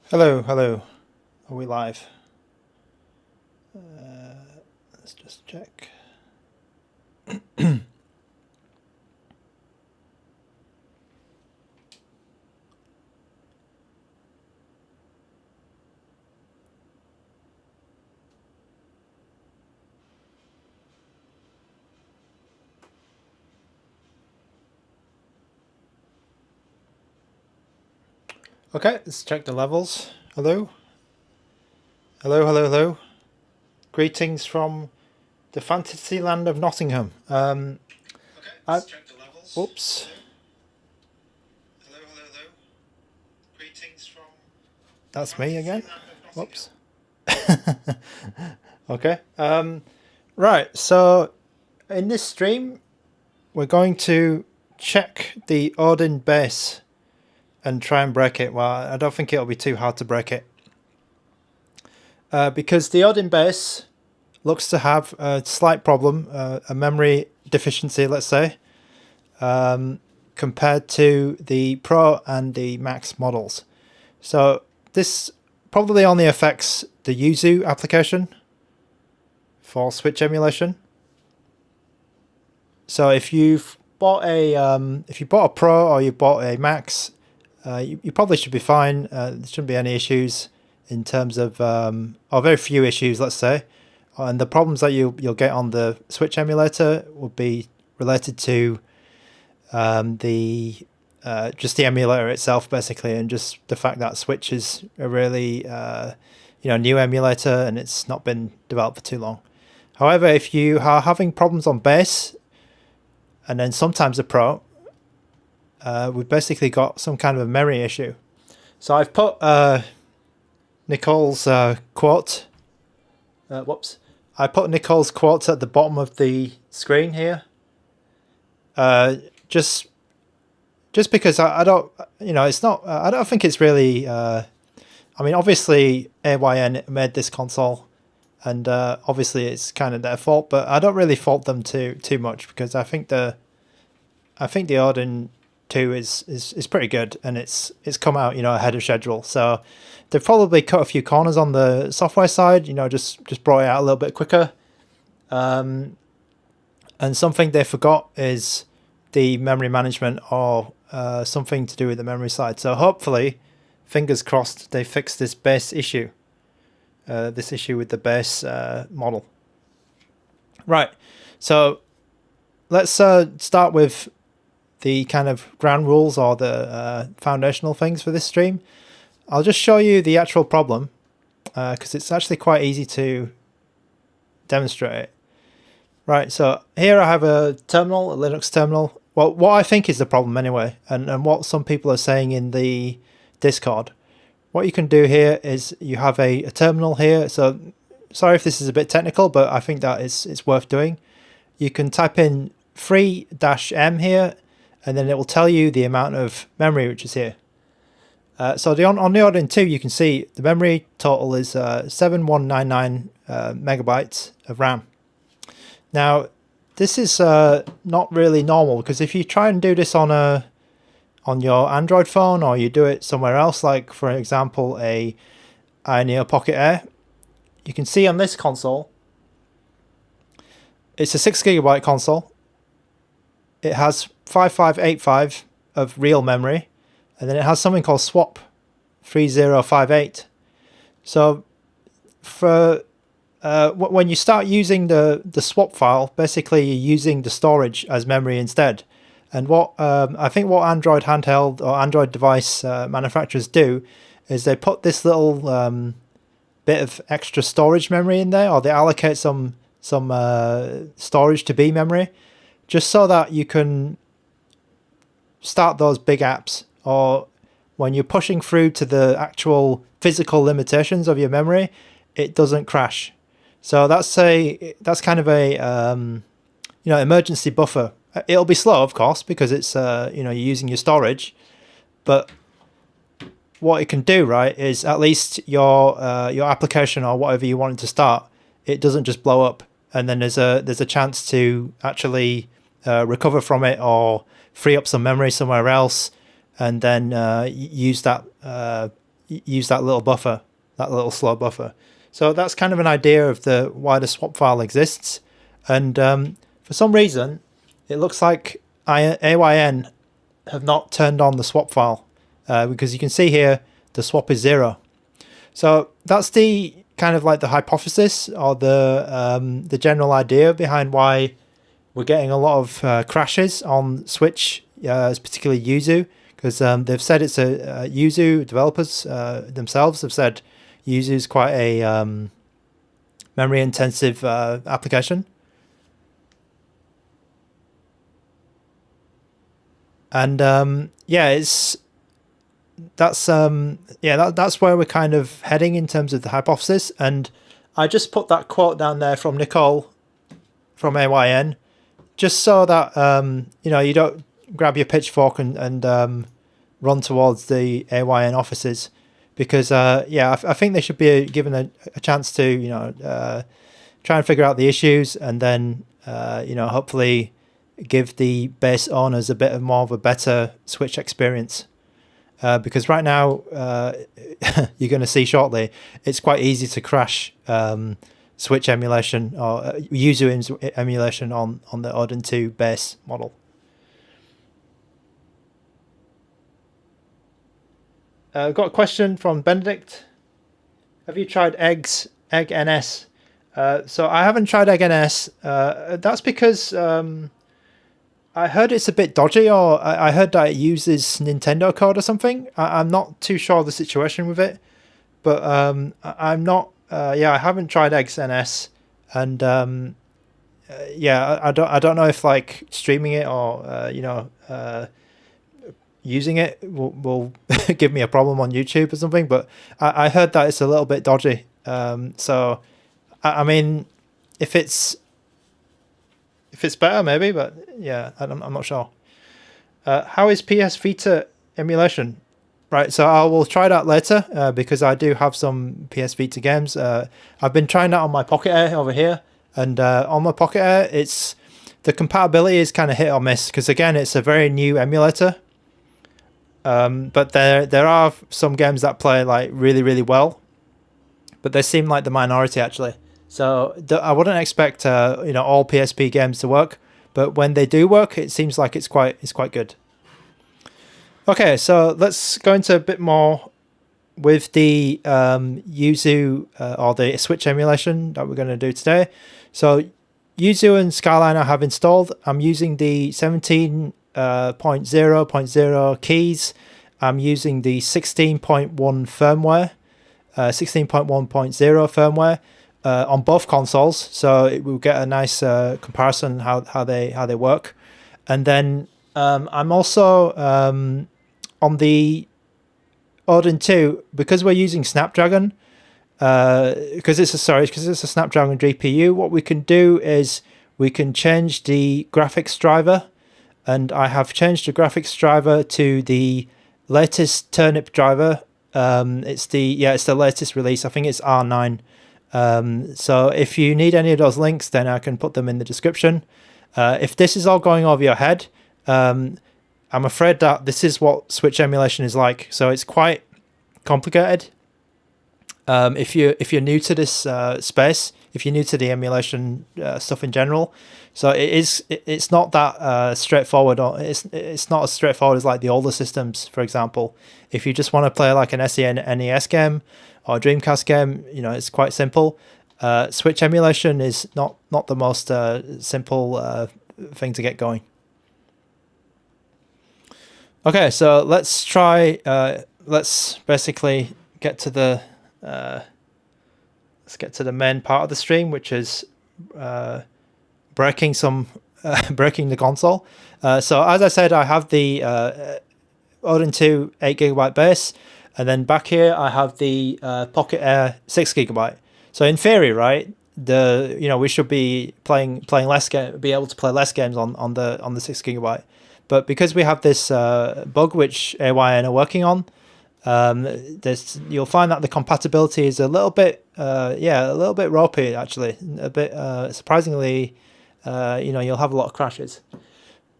Hello, hello. Are we live? Let's just check. Okay, let's check the levels. Hello? Hello, hello, hello. Greetings from the fantasy land of Nottingham. Okay, let's check the levels. Oops. Hello, hello, hello. Greetings from That's me again. Whoops. Okay. Right, so in this stream, we're going to check the Odin base and try and break it. Well, I don't think it'll be too hard to break it. Because the Odin base looks to have a slight problem, a memory deficiency, let's say, compared to the Pro and the Max models. So this probably only affects the yuzu application for Switch emulation. So if you've bought a Pro or you bought a Max, you probably should be fine. There shouldn't be any issues in terms of, or very few issues, let's say. And the problems that you'll get on the Switch emulator will be related to just the emulator itself, basically, and just the fact that Switch is a really new emulator and it's not been developed for too long. However, if you are having problems on base and then sometimes a Pro, we've basically got some kind of a memory issue. So I've put Nicole's quote. Whoops. I put Nicole's quotes at the bottom of the screen here. Just because I don't, it's not. I don't think it's really. I mean, obviously, AYN made this console, and obviously it's kind of their fault. But I don't really fault them too much because I think the Odin 2 is pretty good, and it's come out ahead of schedule. So they've probably cut a few corners on the software side, just brought it out a little bit quicker. And something they forgot is the memory management or something to do with the memory side. So hopefully, fingers crossed, they fix this base issue. This issue with the base model. Right. So let's start with the kind of ground rules or the foundational things for this stream. I'll just show you the actual problem because it's actually quite easy to demonstrate it. Right, so here I have a terminal, a Linux terminal. Well, what I think is the problem anyway, and what some people are saying in the Discord. What you can do here is you have a terminal here. So sorry if this is a bit technical, but I think that it's worth doing. You can type in free-m here, and then it will tell you the amount of memory which is here. So on the Odin 2, you can see the memory total is 7199 megabytes of RAM. Now, this is not really normal because if you try and do this on your Android phone or you do it somewhere else, like for example a AYANEO Pocket AIR, you can see on this console, it's a 6GB console. It has 5585 of real memory, and then it has something called swap 3058. So for when you start using the swap file, basically you're using the storage as memory instead. And what I think what Android handheld or Android device manufacturers do is they put this little bit of extra storage memory in there, or they allocate some storage to be memory, just so that you can start those big apps, or when you're pushing through to the actual physical limitations of your memory, it doesn't crash. So that's kind of a emergency buffer. It'll be slow, of course, because it's you're using your storage, but what it can do, right, is at least your application or whatever you want it to start, it doesn't just blow up, and then there's a chance to actually recover from it or free up some memory somewhere else, and then use that use that little buffer, that little slow buffer. So that's kind of an idea of why the swap file exists. And for some reason, it looks like AYN have not turned on the swap file, because you can see here the swap is 0. So that's the kind of like the hypothesis, or the general idea behind why we're getting a lot of crashes on Switch, particularly yuzu, because they've said it's a yuzu, developers themselves have said yuzu is quite a memory intensive application. And that's where we're kind of heading in terms of the hypothesis. And I just put that quote down there from Nicole from AYN, just so that you don't grab your pitchfork and run towards the AYN offices, because I think they should be given a chance to try and figure out the issues, and then hopefully give the base owners a bit more of a better Switch experience. Because right now, you're going to see shortly, it's quite easy to crash Switch emulation or yuzu emulation on the Odin2 Base model. I've got a question from Benedict. Have you tried Egg NS? So I haven't tried Egg NS. That's because I heard it's a bit dodgy, or I heard that it uses Nintendo code or something. I'm not too sure of the situation with it, but I'm not. I haven't tried Eggs NS, and I don't know if like streaming it or using it will give me a problem on YouTube or something. But I heard that it's a little bit dodgy. So I mean, if it's better, maybe, but yeah, I'm not sure. How is PS Vita emulation? Right, so I will try that later, because I do have some PS Vita games. I've been trying that on my Pocket Air over here, and on my Pocket Air, the compatibility is kind of hit or miss, because again, it's a very new emulator. But there are some games that play like really, really well, but they seem like the minority actually. So I wouldn't expect all PSP games to work, but when they do work, it seems like it's quite good. Okay, so let's go into a bit more with the yuzu or the Switch emulation that we're going to do today. So yuzu and Skyline I have installed. I'm using the 17.0.0 keys. I'm using the 16.1 firmware, 16.1.0 firmware. On both consoles, so it will get a nice comparison how they work. And then I'm also on the Odin 2, because we're using Snapdragon, because it's a Snapdragon GPU. What we can do is we can change the graphics driver, and I have changed the graphics driver to the latest Turnip driver. It's the latest release. I think it's R9. So if you need any of those links, then I can put them in the description. If this is all going over your head, I'm afraid that this is what Switch emulation is like. So it's quite complicated. If you're new to this space, if you're new to the emulation stuff in general, so it's not that straightforward. Or it's not as straightforward as like the older systems, for example. If you just want to play like an NES game or a Dreamcast game, it's quite simple. Switch emulation is not the most simple thing to get going. Okay, so let's try. Let's basically get to the main part of the stream, which is breaking the console. So as I said, I have the Odin2 8GB base, and then back here I have the Pocket Air 6GB. So in theory, right, we should be playing less be able to play less games on the 6GB. But because we have this bug which AYN are working on, you'll find that the compatibility is a little bit ropey actually, a bit surprisingly. You'll have a lot of crashes.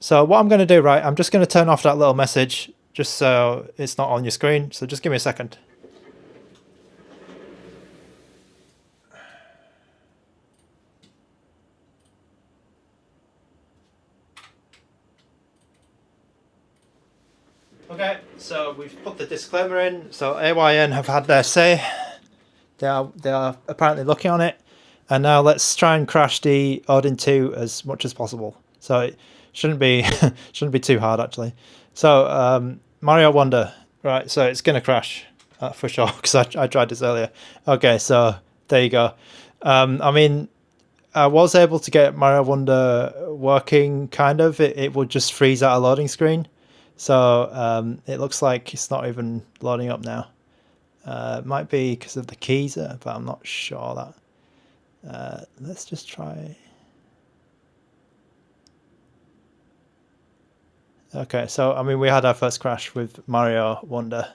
So what I'm going to do, right, I'm just going to turn off that little message just so it's not on your screen. So just give me a second. So we've put the disclaimer in. So AYN have had their say. They are apparently looking on it, and now let's try and crash the Odin2 as much as possible. So it shouldn't be shouldn't be too hard actually. So Mario Wonder, right? So it's gonna crash for sure because I tried this earlier. Okay, so there you go. I mean, I was able to get Mario Wonder working kind of. It would just freeze out a loading screen. So it looks like it's not even loading up now. It might be because of the keys, but I'm not sure that. Let's just try. Okay, so I mean we had our first crash with Mario Wonder.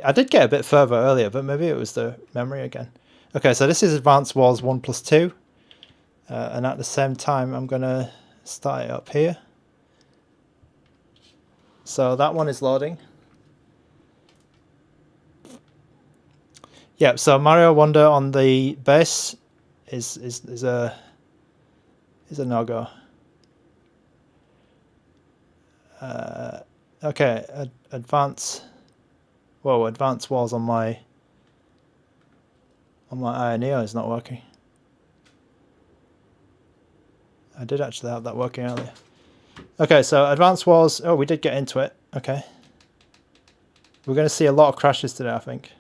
I did get a bit further earlier, but maybe it was the memory again. Okay, so this is Advance Wars 1+2. And at the same time I'm going to start it up here. So that one is loading. Yeah, so Mario Wonder on the base is a no-go. Okay, Advance Wars on my AYANEO is not working. I did actually have that working earlier. Okay, so Advance Wars, oh, we did get into it. Okay. We're going to see a lot of crashes today, I think.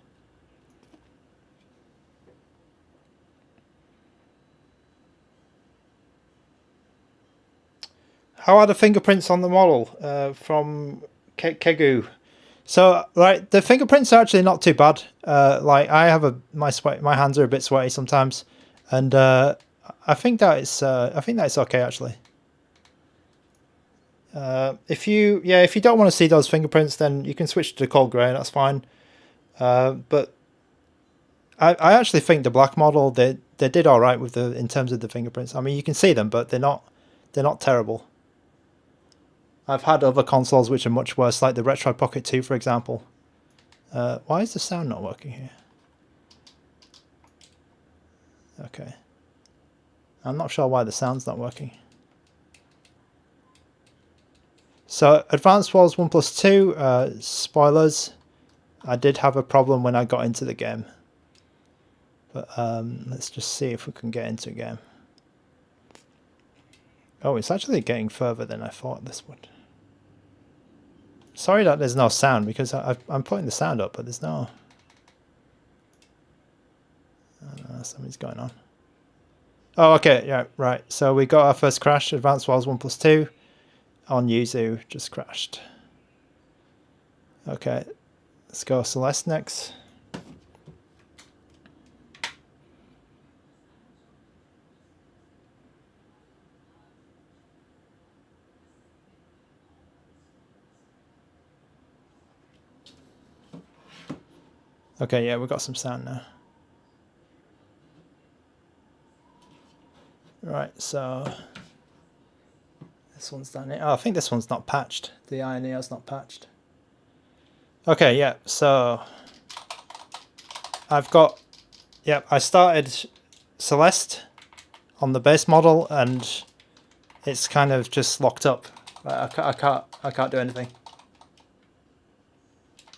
How are the fingerprints on the model from Kegu? So, like, the fingerprints are actually not too bad. Like, I have my hands are a bit sweaty sometimes, and I think that it's okay actually. If you don't want to see those fingerprints, then you can switch to cold grey. That's fine. But I actually think the black model they did all right with in terms of the fingerprints. I mean, you can see them, but they're not terrible. I've had other consoles which are much worse, like the Metroid Pocket 2, for example. Why is the sound not working here? Okay. I'm not sure why the sound's not working. So, Advance Wars 1+2, spoilers. I did have a problem when I got into the game. But let's just see if we can get into a game. Oh, it's actually getting further than I thought this would. Sorry that there's no sound, because I'm putting the sound up, but there's no... I don't know, something's going on. Oh, okay, yeah, right. So we got our first crash, Advance Wars 1+2 on yuzu, just crashed. Okay, let's go Celeste next. Okay, yeah, we've got some sound now. Right, so this one's down here. Oh, I think this one's not patched. The AYANEO's not patched. Okay, yeah, so I've got, yeah, I started Celeste on the base model and it's kind of just locked up. I can't do anything.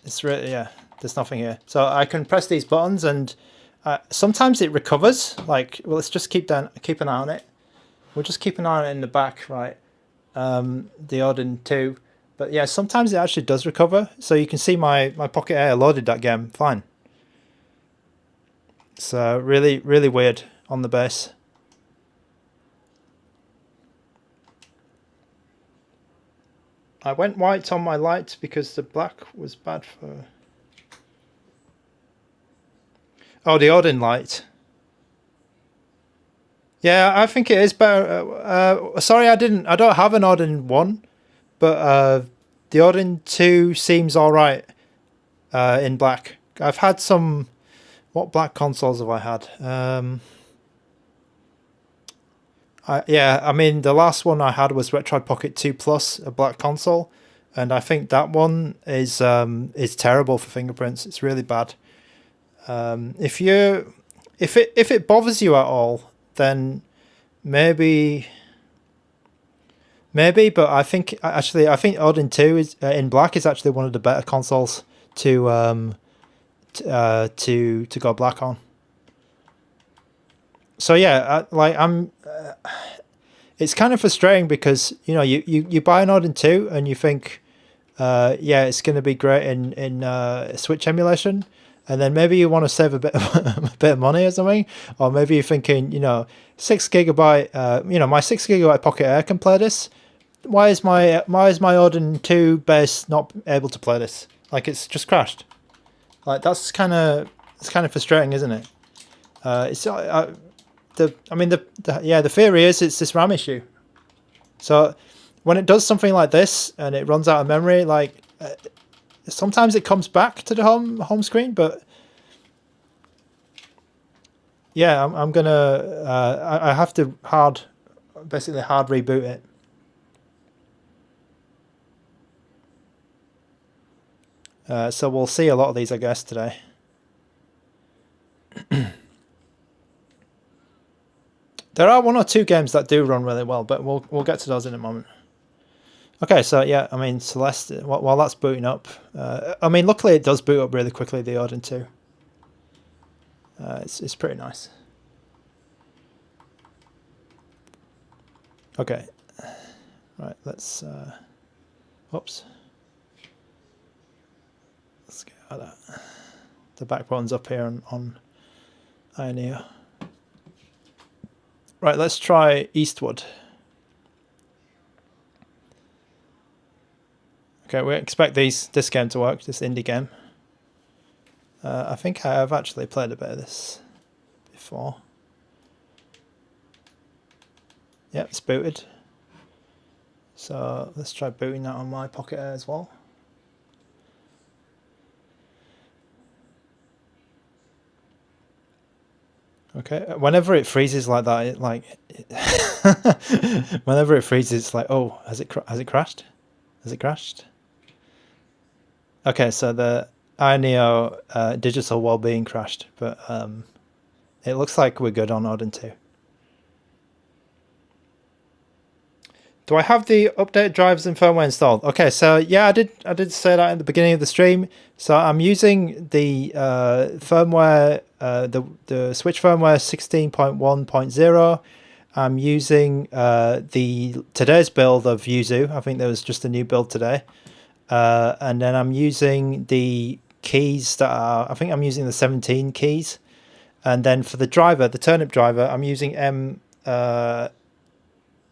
It's really, yeah, there's nothing here. So I can press these buttons and sometimes it recovers. Like, well, let's just keep an eye on it. We'll just keep an eye on it in the back, right? The Odin2. But yeah, sometimes it actually does recover. So you can see my Pocket AIR loaded that game fine. So really, really weird on the base. I went white on my light because the black was bad for... Oh, the Odin light. Yeah, I think it is better. Sorry, I don't have an Odin 1, but the Odin 2 seems alright in black. I've had some... What black consoles have I had? Yeah, I mean, the last one I had was Metroid Pocket 2 Plus, a black console, and I think that one is terrible for fingerprints. It's really bad. If it bothers you at all, then maybe Maybe, but I think actually I think Odin2 is in black is actually one of the better consoles to to go black on. So yeah, it's kind of frustrating because you know you buy an Odin2 and you think yeah, it's going to be great in Switch emulation, and then maybe you want to save a bit a bit of money or something, or maybe you're thinking, you know, 6 GB, you know, my 6 GB Pocket Air can play this. Why is my Odin2 Base not able to play this? Like, it's just crashed. Like, it's kind of frustrating, isn't it? The theory is it's this RAM issue. So when it does something like this and it runs out of memory, like sometimes it comes back to the home screen, but yeah, I'm gonna I have to basically hard reboot it. So we'll see a lot of these, I guess, today. There are 1 or 2 games that do run really well, but we'll get to those in a moment. Okay, so yeah, I mean, Celeste, while that's booting up, I mean, luckily it does boot up really quickly, the Odin2. It's pretty nice. Okay, right, let's, whoops. Let's get out of that. The back button's up here on AYANEO. Right, let's try Eastward. Okay, we expect this game to work, this indie game. I think I have actually played a bit of this before. Yep, it's booted. So let's try booting that on my Pocket Air as well. Okay, whenever it freezes like that, whenever it freezes, it's like, oh, has it crashed? Has it crashed? Okay, so the AYANEO digital well-being crashed, but it looks like we're good on Odin2. Do I have the updated drivers and firmware installed? Okay, so yeah, I did say that at the beginning of the stream. So I'm using the firmware, the Switch firmware 16.1.0. I'm using today's build of yuzu. I think there was just a new build today, and then I'm using the keys that are. I think I'm using the 17 keys, and then for the driver, the turnip driver, I'm using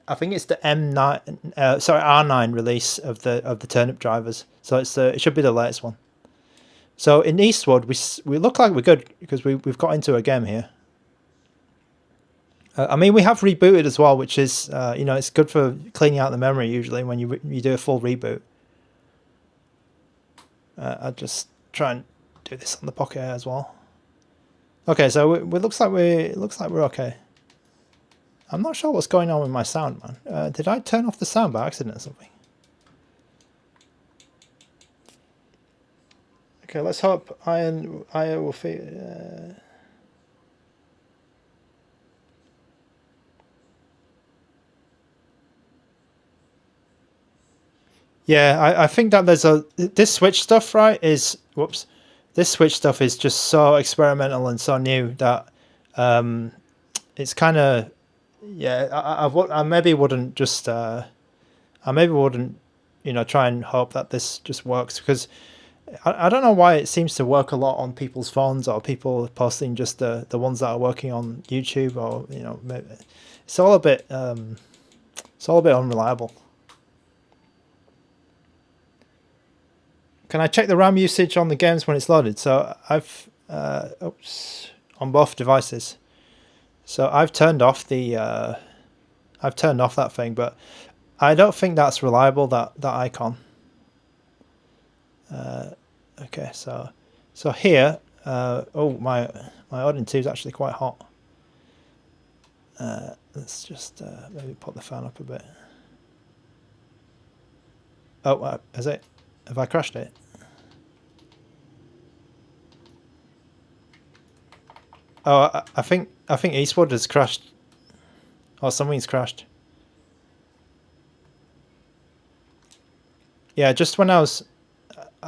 I think it's the R9 release of the turnip drivers. So it should be the latest one. So in Eastward, we look like we're good because we've got into a game here. I mean, we have rebooted as well, which is you know, it's good for cleaning out the memory usually when you do a full reboot. I'll just try and do this on the Pocket Air as well. Okay, so it looks like we're okay. I'm not sure what's going on with my sound, man. Did I turn off the sound by accident or something? Okay, let's hope AYANEO will feel. Yeah, I think that there's this Switch stuff, right? This Switch stuff is just so experimental and so new that it's kind of. Yeah, I maybe wouldn't just I maybe wouldn't, you know, try and hope that this just works, because I don't know why it seems to work a lot on people's phones, or people posting just the ones that are working on YouTube, or you know, maybe it's all a bit unreliable. Can I check the RAM usage on the games when it's loaded? So I've on both devices. So I've turned off that thing, but I don't think that's reliable, that icon. Okay, so here, oh, my Odin2 is actually quite hot. Let's just maybe put the fan up a bit. Oh, have I crashed it? Oh, I think Eastward has crashed. Oh, something's crashed. Yeah, just when I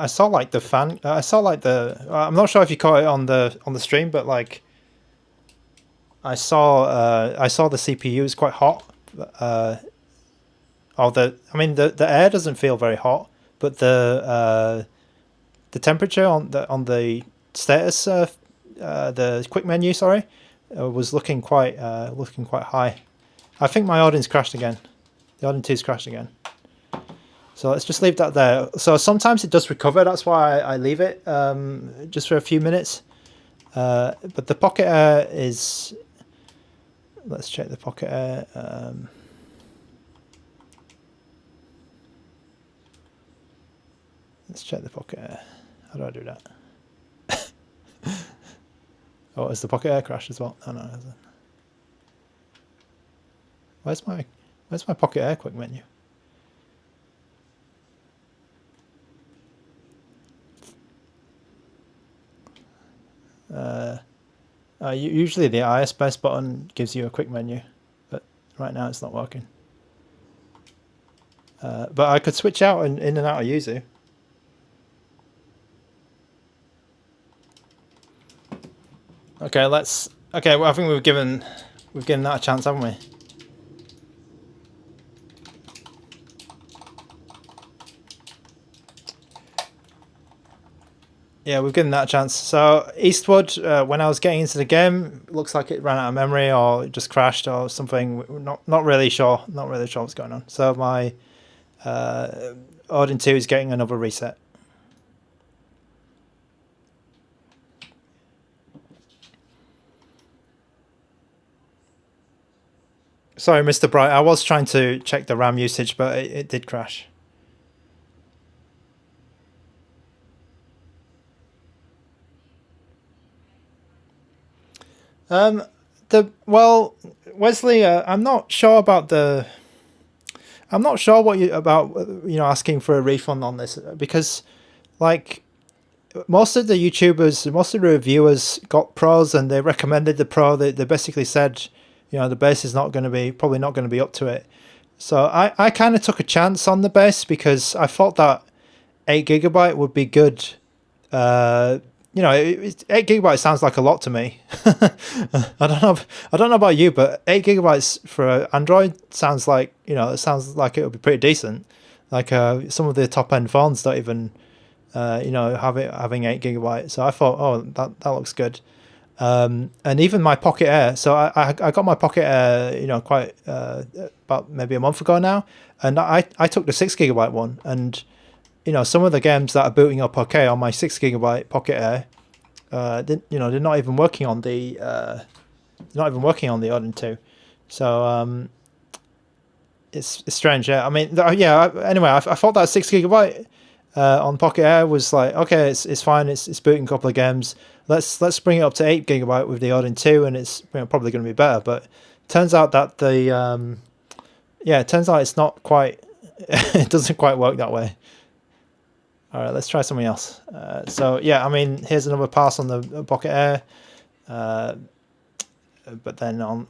saw like the fan. I saw like the. I'm not sure if you caught it on the stream, but like I saw the CPU is quite hot. I mean the air doesn't feel very hot, but the temperature on the status the quick menu, sorry, was looking quite high. I think my Odin's crashed again. The Odin2's crashed again. So let's just leave that there. So sometimes it does recover. That's why I leave it just for a few minutes. But the Pocket Air is. Let's check the Pocket Air. Let's check the Pocket Air. How do I do that? Oh, has the Pocket Air crashed as well? Oh, no, it hasn't. Where's my Pocket Air quick menu? Usually the IS Base button gives you a quick menu, but right now it's not working. But I could switch out in and out of yuzu. Okay, let's. Okay, well, I think we've given that a chance, haven't we? Yeah, we've given that a chance. So Eastward, when I was getting into the game, looks like it ran out of memory or it just crashed or something. Not really sure. Not really sure what's going on. So my Odin2 is getting another reset. Sorry, Mr. Bright. I was trying to check the RAM usage, but it did crash. Well, Wesley, I'm not sure about I'm not sure what asking for a refund on this, because like most of the YouTubers, most of the reviewers got pros and they recommended the pro. They basically said, the base is probably not going to be up to it. So I kind of took a chance on the base because I thought that 8 GB would be good. 8 GB sounds like a lot to me. I don't know about you, but 8 GB for Android sounds like it sounds like it would be pretty decent. Like some of the top end phones don't even having 8 GB. So I thought, oh, that looks good. And even my Pocket Air. So I got my Pocket Air, quite about maybe a month ago now, and I took the 6 GB one, and some of the games that are booting up okay on my 6 GB Pocket Air, they're not even working on the Odin2. So it's strange. Yeah, I mean, anyway, I thought that 6 GB on Pocket Air was like, okay, it's fine. It's booting a couple of games. Let's bring it up to 8 GB with the Odin2, and it's probably going to be better. But turns out that it turns out it's not quite. It doesn't quite work that way. All right, let's try something else. So yeah, I mean, here's another pass on the Pocket Air. But then on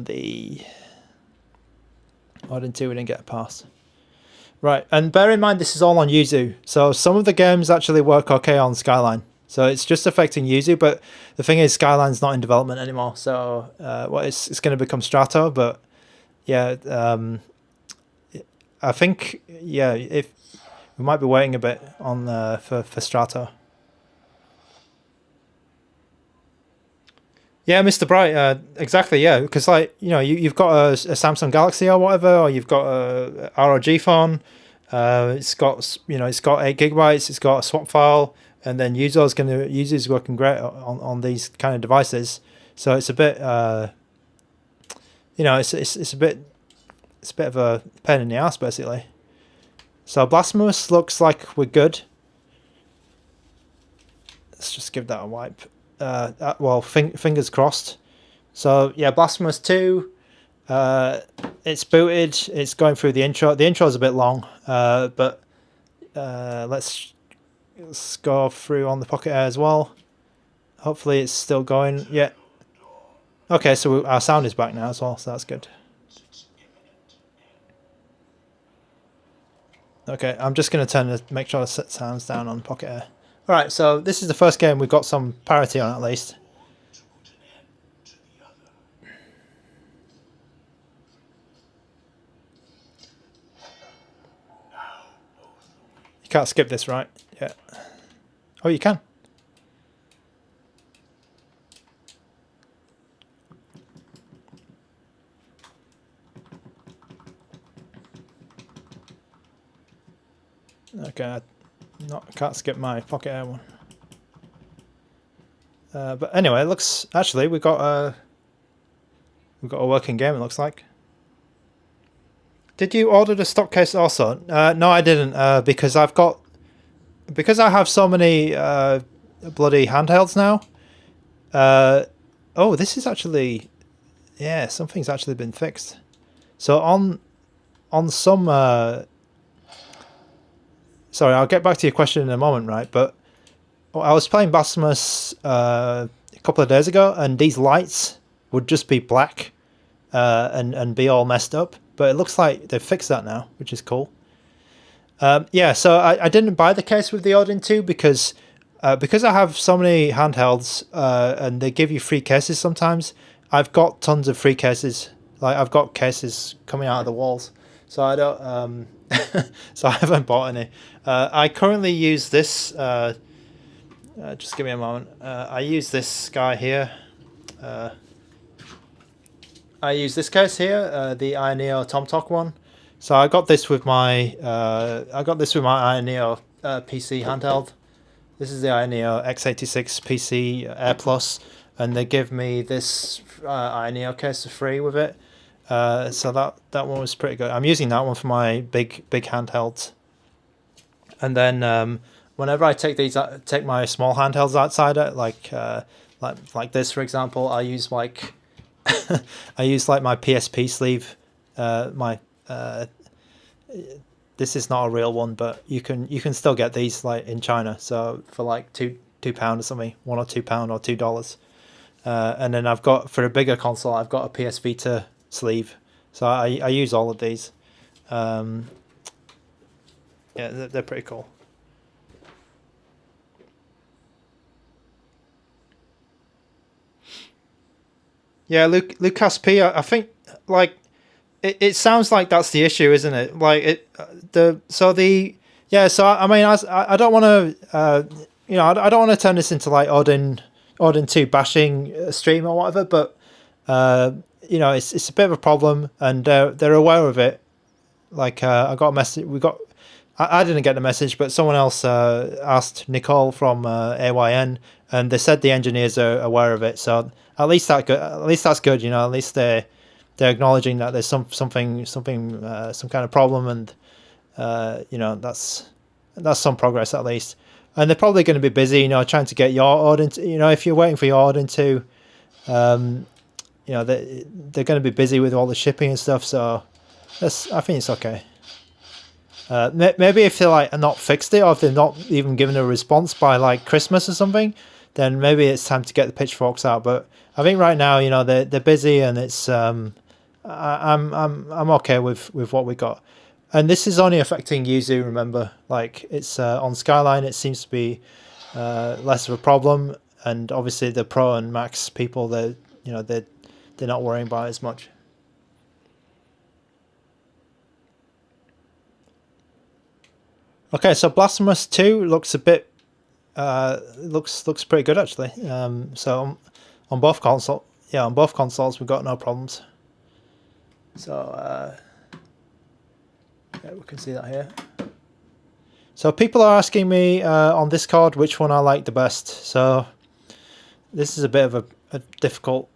the Odin2 we didn't get a pass. Right, and bear in mind this is all on yuzu. So some of the games actually work okay on Skyline. So it's just affecting yuzu, but the thing is Skyline's not in development anymore. So it's going to become Strato, but yeah, I think if we might be waiting a bit on for Strato. Yeah, Mr. Bright, exactly. Yeah, because you've got a Samsung Galaxy or whatever, or you've got a ROG phone. It's got 8 GB. It's got a swap file, and then yuzu's working great on these kind of devices. So it's a bit, it's a bit of a pain in the ass basically. So Blasphemous looks like we're good. Let's just give that a wipe. Well, fingers crossed. So yeah, Blasphemous 2. It's booted. It's going through the intro. The intro is a bit long, but let's go through on the Pocket Air as well. Hopefully it's still going. Yeah. Okay, so our sound is back now as well, so that's good. Okay, I'm just going to make sure I set sounds down on Pocket Air. All right, so this is the first game we've got some parity on at least. You can't skip this, right? Yeah. Oh, you can. Okay, I can't skip my Pocket Air one. But anyway, it looks actually we've got a working game. It looks like. Did you order the stock case also? No, I didn't because I have so many bloody handhelds now. Oh, this is actually, yeah, something's actually been fixed. So on some. Sorry, I'll get back to your question in a moment, right? But I was playing Blasphemous a couple of days ago, and these lights would just be black and be all messed up. But it looks like they've fixed that now, which is cool. Yeah, so I didn't buy the case with the Odin2 because I have so many handhelds and they give you free cases sometimes. I've got tons of free cases. Like I've got cases coming out of the walls. So I don't... so I haven't bought any. I currently use this. Just give me a moment. I use this guy here. I use this case here, the AYANEO Tomtok one. So I got this with my AYANEO PC handheld. This is the AYANEO x86 PC Air Plus, and they give me this AYANEO case for free with it. So that one was pretty good. I'm using that one for my big handhelds, and then whenever I take my small handhelds outside it, like this for example, I use like I use like my PSP sleeve. This is not a real one, but you can still get these like in China. So for like £2 or something, £1 or £2 or $2. And then I've got for a bigger console, I've got a PS Vita sleeve. So I use all of these. Yeah, they're pretty cool. Yeah, Lucas P. I think like it sounds like that's the issue, isn't it? Like So I mean I don't want to I don't want to turn this into like Odin2 bashing stream or whatever, but it's a bit of a problem, and they're aware of it. Like I got a message. I didn't get the message, but someone else asked Nicole from AYN, and they said the engineers are aware of it. So at least that's good. At least they're acknowledging that there's some kind of problem, and that's some progress at least. And they're probably going to be busy, trying to get your Odin. If you're waiting for your Odin to, they're going to be busy with all the shipping and stuff. So I think it's okay. Maybe if they're like not fixed it, or if they're not even given a response by like Christmas or something, then maybe it's time to get the pitchforks out. But I think right now, they're busy, and it's I'm okay with what we got. And this is only affecting yuzu. Remember, like it's on Skyline, it seems to be less of a problem, and obviously the Pro and Max people, they're not worrying about it as much. Okay, so Blasphemous 2 looks a bit looks pretty good actually. So on both consoles we've got no problems. So yeah, we can see that here. So people are asking me on Discord which one I like the best. So this is a bit of a difficult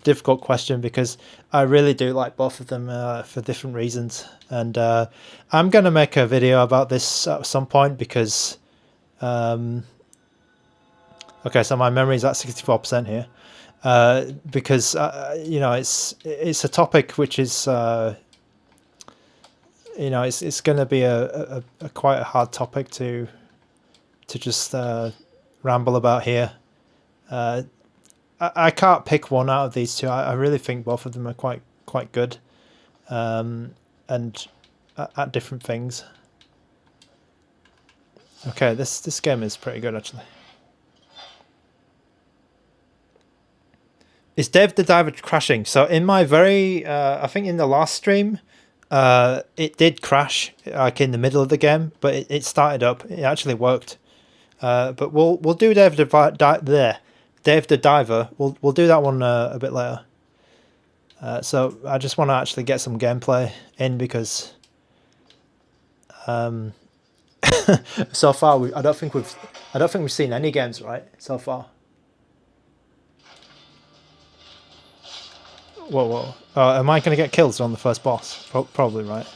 difficult question, because I really do like both of them for different reasons, and I'm going to make a video about this at some point, because okay, so my memory is at 64% here, because it's a topic which is it's going to be a quite a hard topic to just ramble about here. I can't pick one out of these two. I really think both of them are quite good, and at different things. Okay, this game is pretty good actually. Is Dave the Diver crashing? So in my very, I think in the last stream, it did crash like in the middle of the game, but it started up. It actually worked. But we'll do Dave the Diver. We'll do that one a bit later. So I just want to actually get some gameplay in because so far I don't think we've seen any games right so far. Whoa. Am I going to get killed on the first boss? Probably, right?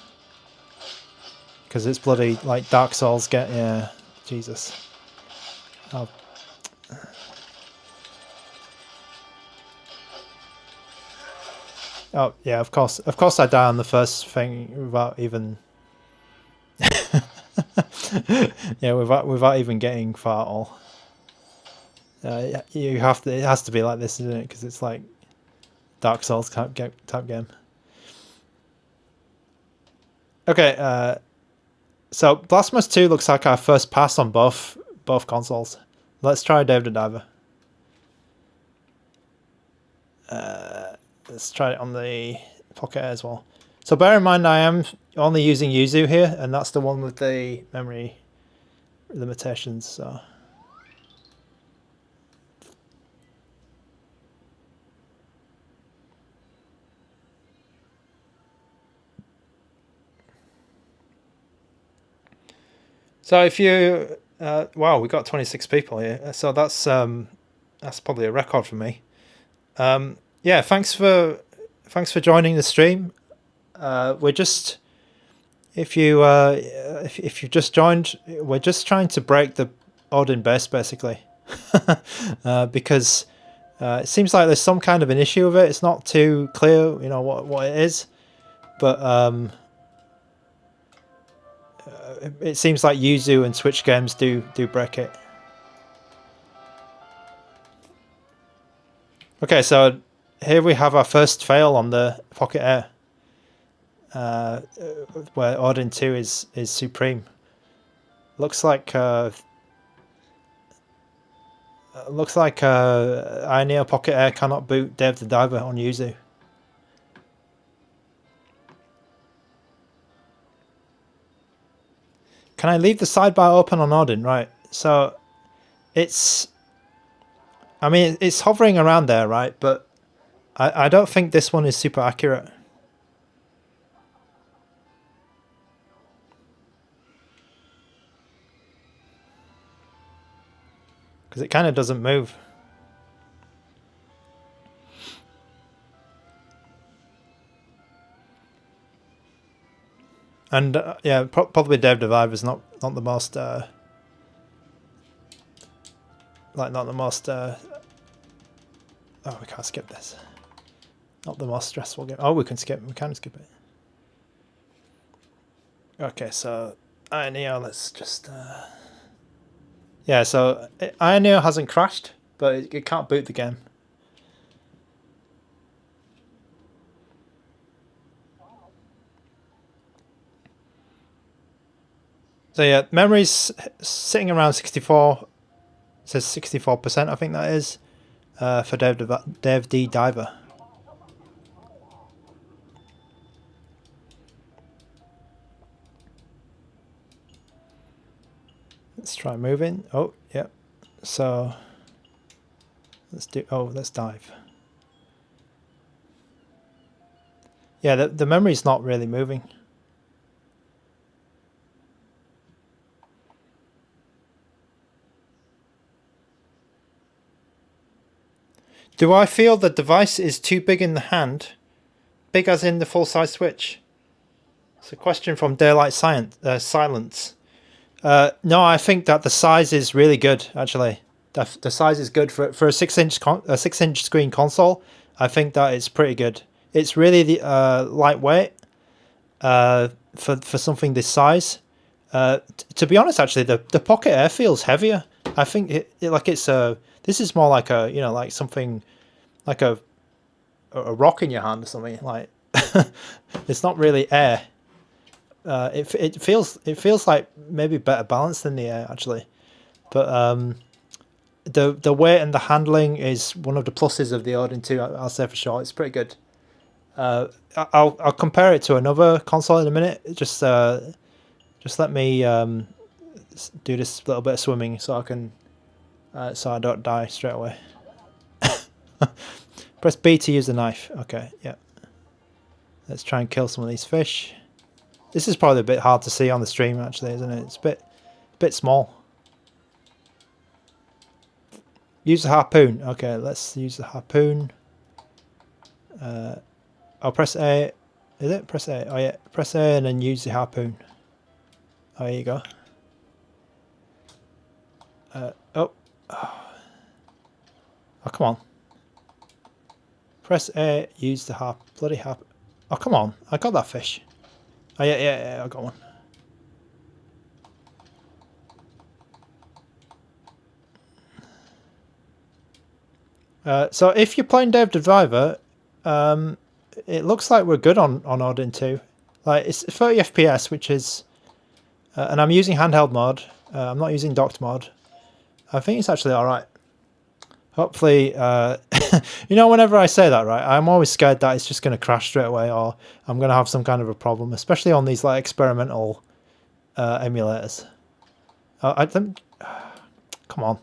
Because it's bloody, like, Dark Souls get... Yeah, Jesus. Oh. Oh, yeah, of course I die on the first thing without even... yeah, without even getting far at all. You have to... It has to be like this, isn't it? Because it's like... Dark Souls type game. Okay, so Blasphemous 2 looks like our first pass on both consoles. Let's try Dave the Diver. Let's try it on the Pocket Air as well. So bear in mind I am only using yuzu here, and that's the one with the memory limitations, so... So if you, wow, we got 26 people here. So that's probably a record for me. Yeah, thanks for joining the stream. We're just, if you just joined, we're just trying to break the Odin base basically, because it seems like there's some kind of an issue with it. It's not too clear, you know, what it is, but it seems like yuzu and Switch games do break it. Okay, so here we have our first fail on the Pocket Air, where Odin2 is supreme. Looks like AYANEO Pocket Air cannot boot Dave the Diver on yuzu. Can I leave the sidebar open on Odin? Right, so it's... I mean, it's hovering around there, right? But I don't think this one is super accurate. Because it kind of doesn't move. And yeah, probably Dave the Diver is not the most not the most oh, we can't skip this. Not the most stressful game. Oh, we can skip it. Okay, so AYANEO, let's just yeah, so AYANEO hasn't crashed, but it can't boot the game. So yeah, memory's sitting around 64. It says 64%, I think that is, for Dave the Diver. Let's try moving. Oh, yeah. So let's dive. Yeah, the memory's not really moving. Do I feel the device is too big in the hand? Big as in the full-size Switch? It's a question from Daylight Silence. No, I think that the size is really good, actually. The size is good for a 6-inch screen console. I think that it's pretty good. It's really lightweight for something this size. To be honest, actually, the Pocket Air feels heavier. I think this is more like a, you know, like something like a rock in your hand or something. Like it's not really air. it feels like maybe better balanced than the Air actually, but the weight and the handling is one of the pluses of the Odin 2. I'll say for sure, it's pretty good. I'll compare it to another console in a minute. Just let me do this little bit of swimming so I can so I don't die straight away. Press B to use the knife. Okay, yeah. Let's try and kill some of these fish. This is probably a bit hard to see on the stream actually, isn't it? It's a bit small. Use the harpoon. Okay, let's use the harpoon. I'll press A. Is it? Press A. Oh yeah, press A and then use the harpoon. Oh, there you go. Oh, come on. Press A, use the bloody harp. Oh, come on. I got that fish. Oh, yeah, I got one. So if you're playing Dave the Driver, it looks like we're good on Odin 2. Like, it's 30 FPS, which is... and I'm using handheld mode. I'm not using docked mode. I think it's actually alright. Hopefully, you know, whenever I say that, right, I'm always scared that it's just going to crash straight away or I'm going to have some kind of a problem, especially on these like experimental emulators. I think, come on.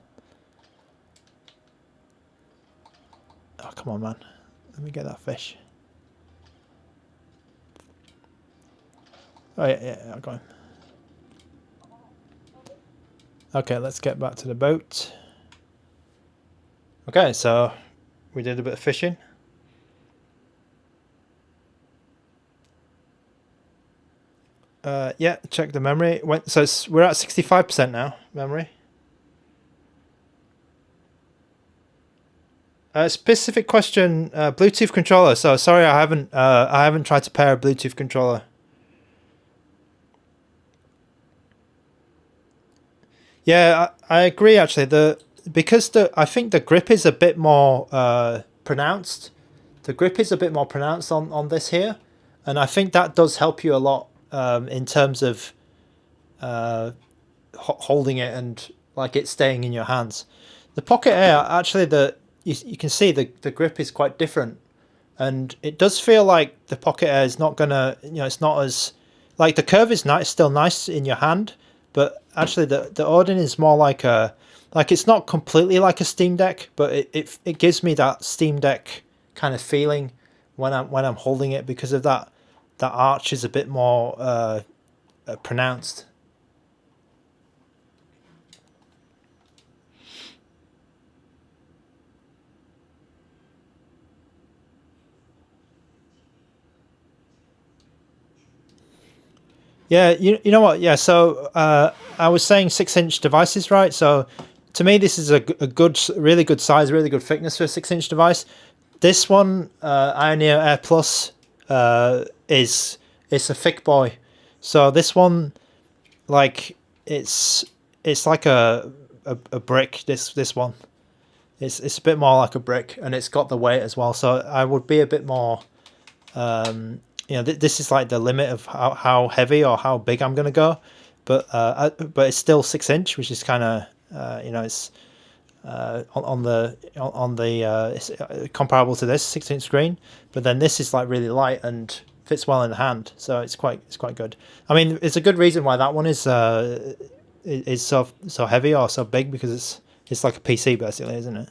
Oh, come on, man. Let me get that fish. Oh, yeah, I got him. Okay, let's get back to the boat. Okay, so we did a bit of fishing. Yeah, check the memory. So we're at 65% now, memory. Specific question, Bluetooth controller. So sorry, I haven't tried to pair a Bluetooth controller. Yeah, I agree actually. Because I think the grip is a bit more pronounced. The grip is a bit more pronounced on this here, and I think that does help you a lot in terms of holding it and like it staying in your hands. The Pocket Air actually you can see the grip is quite different, and it does feel like the Pocket Air is not gonna, you know, it's not as like the curve is nice, still nice in your hand, but actually the Odin is more like it's not completely like a Steam Deck, but it gives me that Steam Deck kind of feeling when I'm holding it because of that arch is a bit more pronounced. Yeah, you know what? Yeah, so I was saying 6-inch devices, right? So to me, this is a good, really good size, really good thickness for a 6-inch device. This one, AYANEO Air Plus, it's a thick boy. So this one, like it's like a brick. This one, it's a bit more like a brick, and it's got the weight as well. So I would be a bit more. You know, this is like the limit of how heavy or how big I'm gonna go, but it's still 6-inch, which is kind of you know, it's on the it's comparable to this 6-inch screen, but then this is like really light and fits well in the hand, so it's quite good. I mean, it's a good reason why that one is so heavy or so big, because it's like a PC basically, isn't it?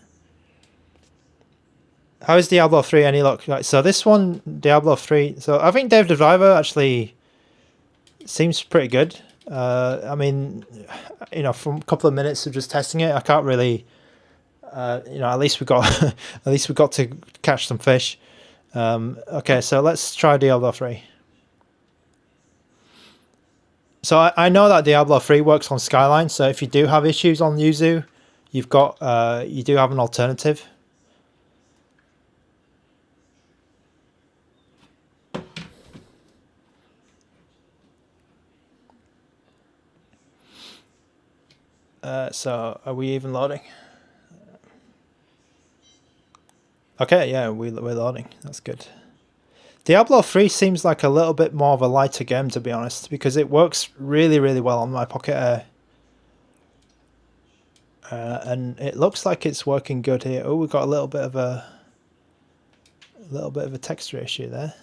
How is Diablo 3 any luck? Like, so this one, Diablo 3. So I think Dave the Driver actually seems pretty good. I mean, you know, from a couple of minutes of just testing it, I can't really, you know, at least we got to catch some fish. Okay, so let's try Diablo 3. So I know that Diablo 3 works on Skyline. So if you do have issues on Yuzu, you do have an alternative. So are we even loading? Okay, yeah, we're loading. That's good. Diablo 3 seems like a little bit more of a lighter game, to be honest, because it works really, really well on my Pocket Air. And it looks like it's working good here. Oh, we've got a little bit of a texture issue there.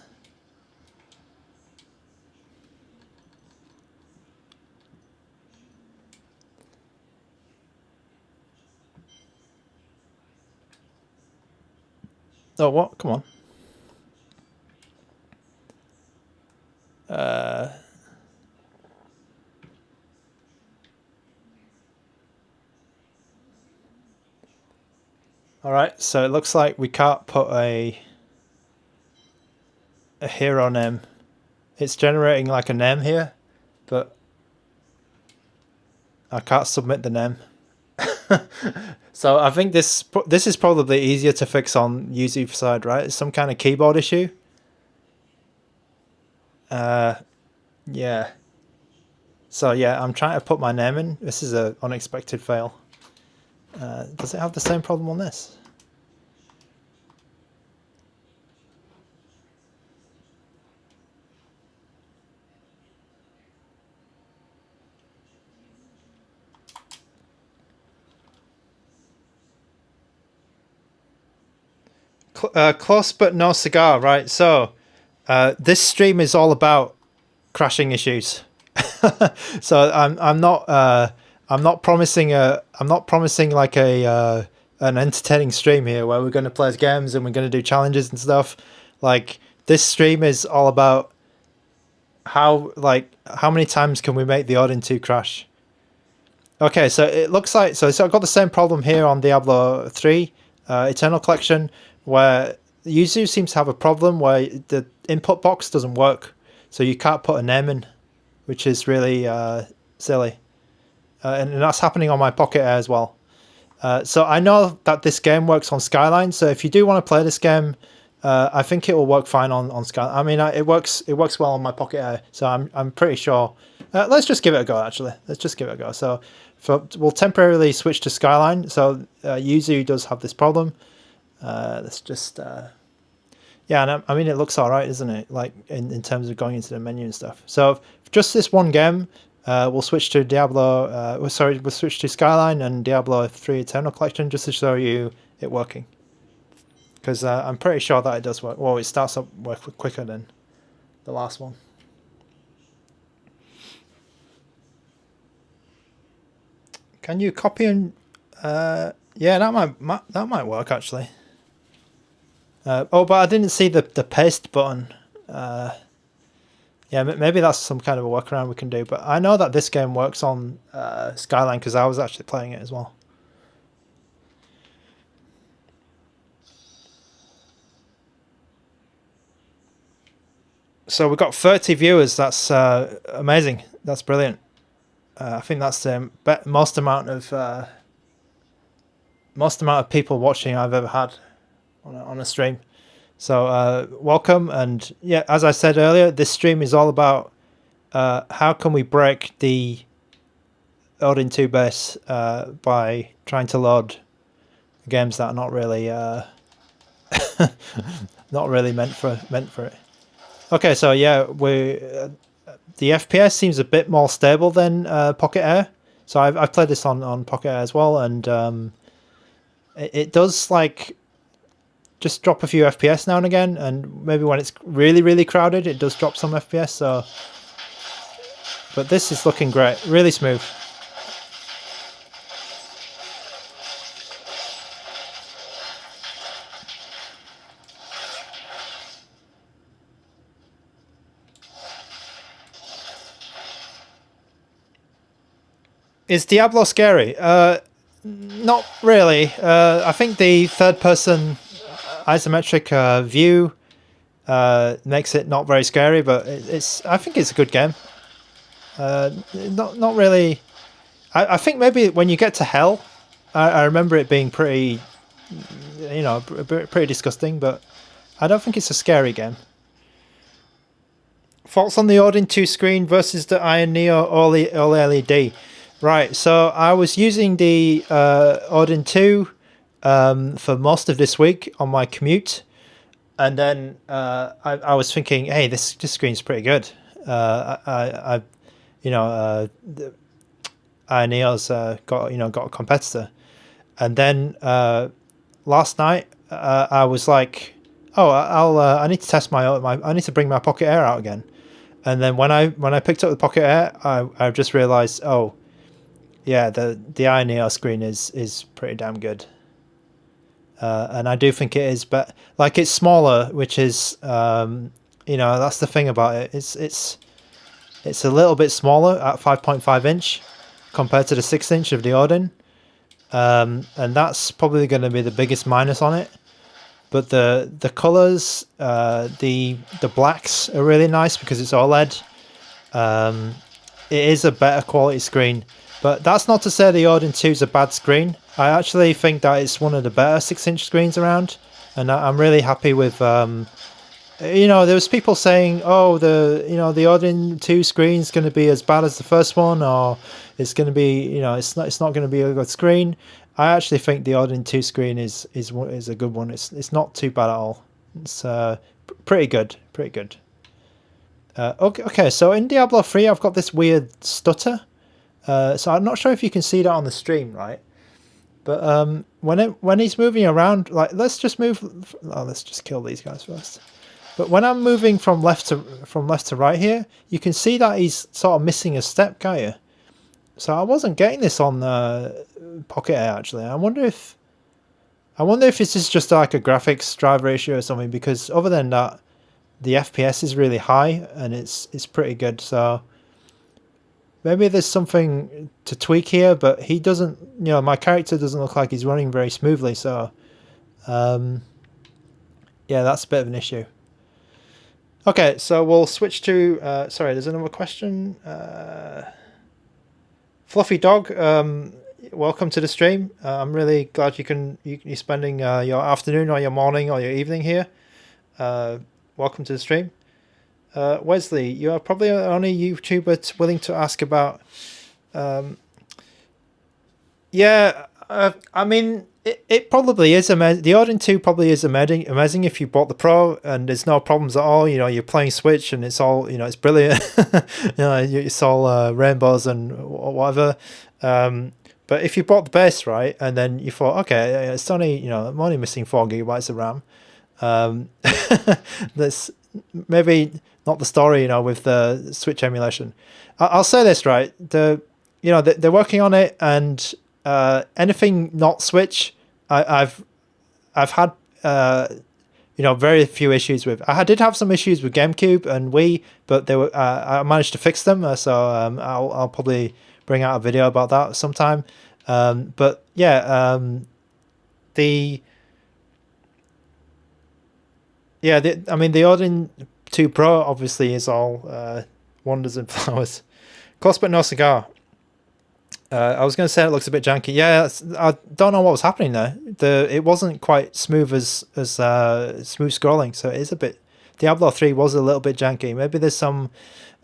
Oh, what? Come on. All right, so it looks like we can't put a hero name. It's generating like a name here, but I can't submit the name. So I think this is probably easier to fix on yuzu side, right? It's some kind of keyboard issue. Yeah. So yeah, I'm trying to put my name in. This is an unexpected fail. Does it have the same problem on this? Close but no cigar, right? So this stream is all about crashing issues. So I'm not promising like an entertaining stream here where we're going to play games and we're going to do challenges and stuff. Like, this stream is all about how many times can we make the Odin2 crash. Okay, so it looks like so I've got the same problem here on Diablo 3 Eternal Collection, where yuzu seems to have a problem where the input box doesn't work, so you can't put a name in, which is really silly. And that's happening on my Pocket Air as well. So I know that this game works on Skyline, so if you do want to play this game, I think it will work fine on Skyline. I mean, it works well on my Pocket Air, so I'm pretty sure. Let's just give it a go, actually. Let's just give it a go. So we'll temporarily switch to Skyline. So yuzu does have this problem. Let's just... yeah, and I mean, it looks all right, isn't it? Like, in terms of going into the menu and stuff. So just this one game, we'll switch to we'll switch to Skyline and Diablo 3 Eternal Collection just to show you it working. Because I'm pretty sure that it does work. Well, it starts up work quicker than the last one. Can you copy and... yeah, that might work, actually. Oh, but I didn't see the paste button. Yeah, maybe that's some kind of a workaround we can do. But I know that this game works on Skyline because I was actually playing it as well. So we've got 30 viewers. That's amazing. That's brilliant. I think that's the most amount of people watching I've ever had on a stream. So welcome, and yeah, as I said earlier, this stream is all about how can we break the Odin2 Base by trying to load games that are not really meant for it. Okay, so yeah, the FPS seems a bit more stable than Pocket Air. So I've played this on Pocket Air as well, and it does like just drop a few FPS now and again, and maybe when it's really, really crowded, it does drop some FPS. So, but this is looking great, really smooth. Is Diablo scary? Not really. I think the third-person isometric view makes it not very scary, but I think it's a good game. Not really. I think maybe when you get to hell, I remember it being pretty, pretty disgusting, but I don't think it's a scary game. Faults on the Odin 2 screen versus the AYANEO OLED. Right, so I was using the Odin 2 for most of this week on my commute, and then I was thinking, hey, this screen's pretty good. I you know, AYANEO's got a competitor, and then last night I was like, oh, I need to test I need to bring my Pocket Air out again, and then when I picked up the Pocket Air, I just realized, oh, yeah, the AYANEO screen is pretty damn good. And I do think it is, but like it's smaller, which is that's the thing about it. It's a little bit smaller at 5.5 inch compared to the 6 inch of the Odin, and that's probably going to be the biggest minus on it. But the colors, the blacks are really nice because it's OLED. It is a better quality screen, but that's not to say the Odin 2 is a bad screen. I actually think that it's one of the better 6-inch screens around, and I'm really happy with. There was people saying, "Oh, the Odin 2 screen is going to be as bad as the first one, or it's going to be, it's not going to be a good screen." I actually think the Odin 2 screen is a good one. It's not too bad at all. It's pretty good, pretty good. Okay, so in Diablo 3, I've got this weird stutter. So I'm not sure if you can see that on the stream, right? But when he's moving around, like let's just kill these guys first. But when I'm moving from left to right here, you can see that he's sort of missing a step, can't you? So I wasn't getting this on Pocket Air actually. I wonder if this is just like a graphics driver issue or something, because other than that, the FPS is really high and it's pretty good. So maybe there's something to tweak here, but he doesn't, my character doesn't look like he's running very smoothly. So, yeah, that's a bit of an issue. Okay, so we'll switch to, sorry, there's another question. Fluffy Dog, welcome to the stream. I'm really glad you're spending your afternoon or your morning or your evening here. Welcome to the stream. Wesley, you are probably the only YouTuber willing to ask about. I mean, it probably is amazing. The Odin 2 probably is amazing if you bought the Pro and there's no problems at all. You're playing Switch and it's all, it's brilliant. It's all rainbows and whatever. But if you bought the base, right, and then you thought, okay, it's only, I'm only missing 4 gigabytes of RAM. That's maybe not the story, with the Switch emulation. I'll say this, right? They're working on it, and anything not Switch, I've had very few issues with. I did have some issues with GameCube and Wii, but they were I managed to fix them. So I'll probably bring out a video about that sometime. But yeah, the Odin 2 Pro obviously is all wonders and flowers. Close but no cigar. I was going to say it looks a bit janky. Yeah, I don't know what was happening there. It wasn't quite smooth as smooth scrolling, so it is a bit. Diablo 3 was a little bit janky. Maybe there's some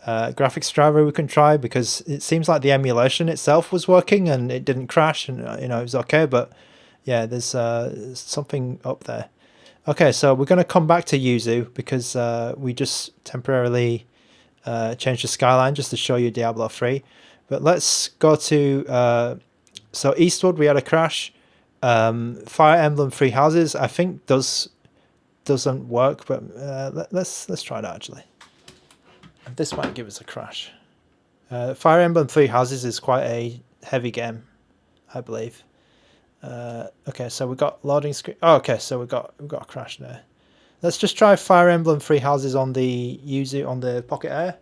graphics driver we can try, because it seems like the emulation itself was working and it didn't crash, and it was okay. But yeah, there's something up there. Okay, so we're going to come back to Yuzu, because we just temporarily changed the Skyline just to show you Diablo 3. But let's go to, so Eastward, we had a crash. Fire Emblem Three Houses, I think doesn't work, but let's try that actually. This might give us a crash. Fire Emblem Three Houses is quite a heavy game, I believe. Okay, so we got loading screen. Oh, okay, so we got a crash there. Let's just try Fire Emblem Three Houses on the Pocket Air.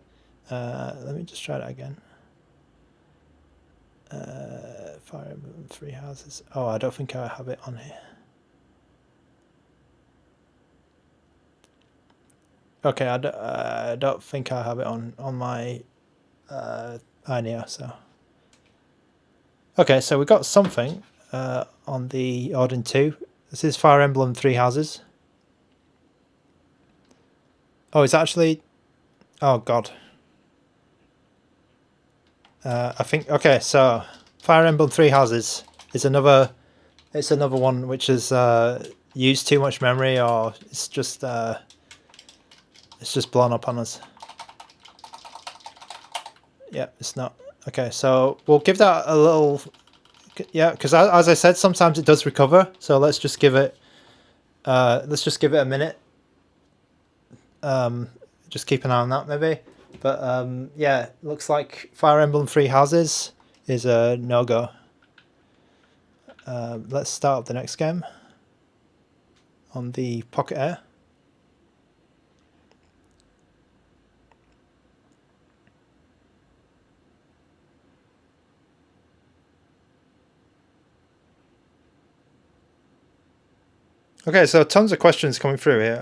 Let me just try that again. Fire Emblem Three Houses. Oh, I don't think I have it on here. Okay, I don't think I have it on my AYANEO. So okay, so we got something on the Odin 2. This is Fire Emblem Three Houses. Oh, it's actually. Oh God. I think, okay, so Fire Emblem Three Houses is another one which is used too much memory, or it's just blown up on us. Yeah, it's not. Okay, so we'll give that a little. Yeah, because as I said, sometimes it does recover. So let's just give it. Let's just give it a minute. Just keep an eye on that, maybe. But yeah, looks like Fire Emblem Three Houses is a no-go. Let's start up the next game on the Pocket Air. Okay, so tons of questions coming through here.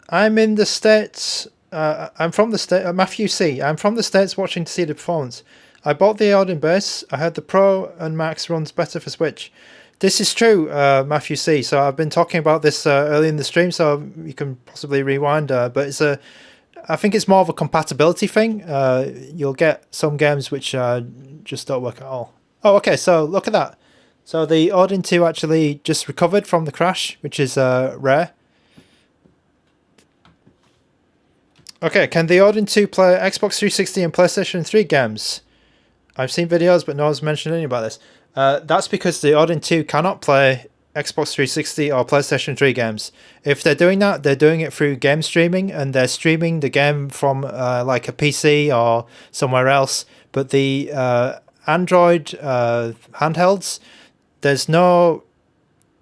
I'm in the States. I'm from the States. Matthew C. I'm from the States watching to see the performance. I bought the Odin Base. I heard the Pro and Max runs better for Switch. This is true, Matthew C. So I've been talking about this early in the stream, so you can possibly rewind. But it's I think it's more of a compatibility thing. You'll get some games which just don't work at all. Oh, okay. So look at that. So the Odin2 actually just recovered from the crash, which is rare. Okay, can the Odin2 play Xbox 360 and PlayStation 3 games? I've seen videos, but no one's mentioned anything about this. That's because the Odin2 cannot play Xbox 360 or PlayStation 3 games. If they're doing that, they're doing it through game streaming, and they're streaming the game from like a PC or somewhere else. But the Android handhelds, there is no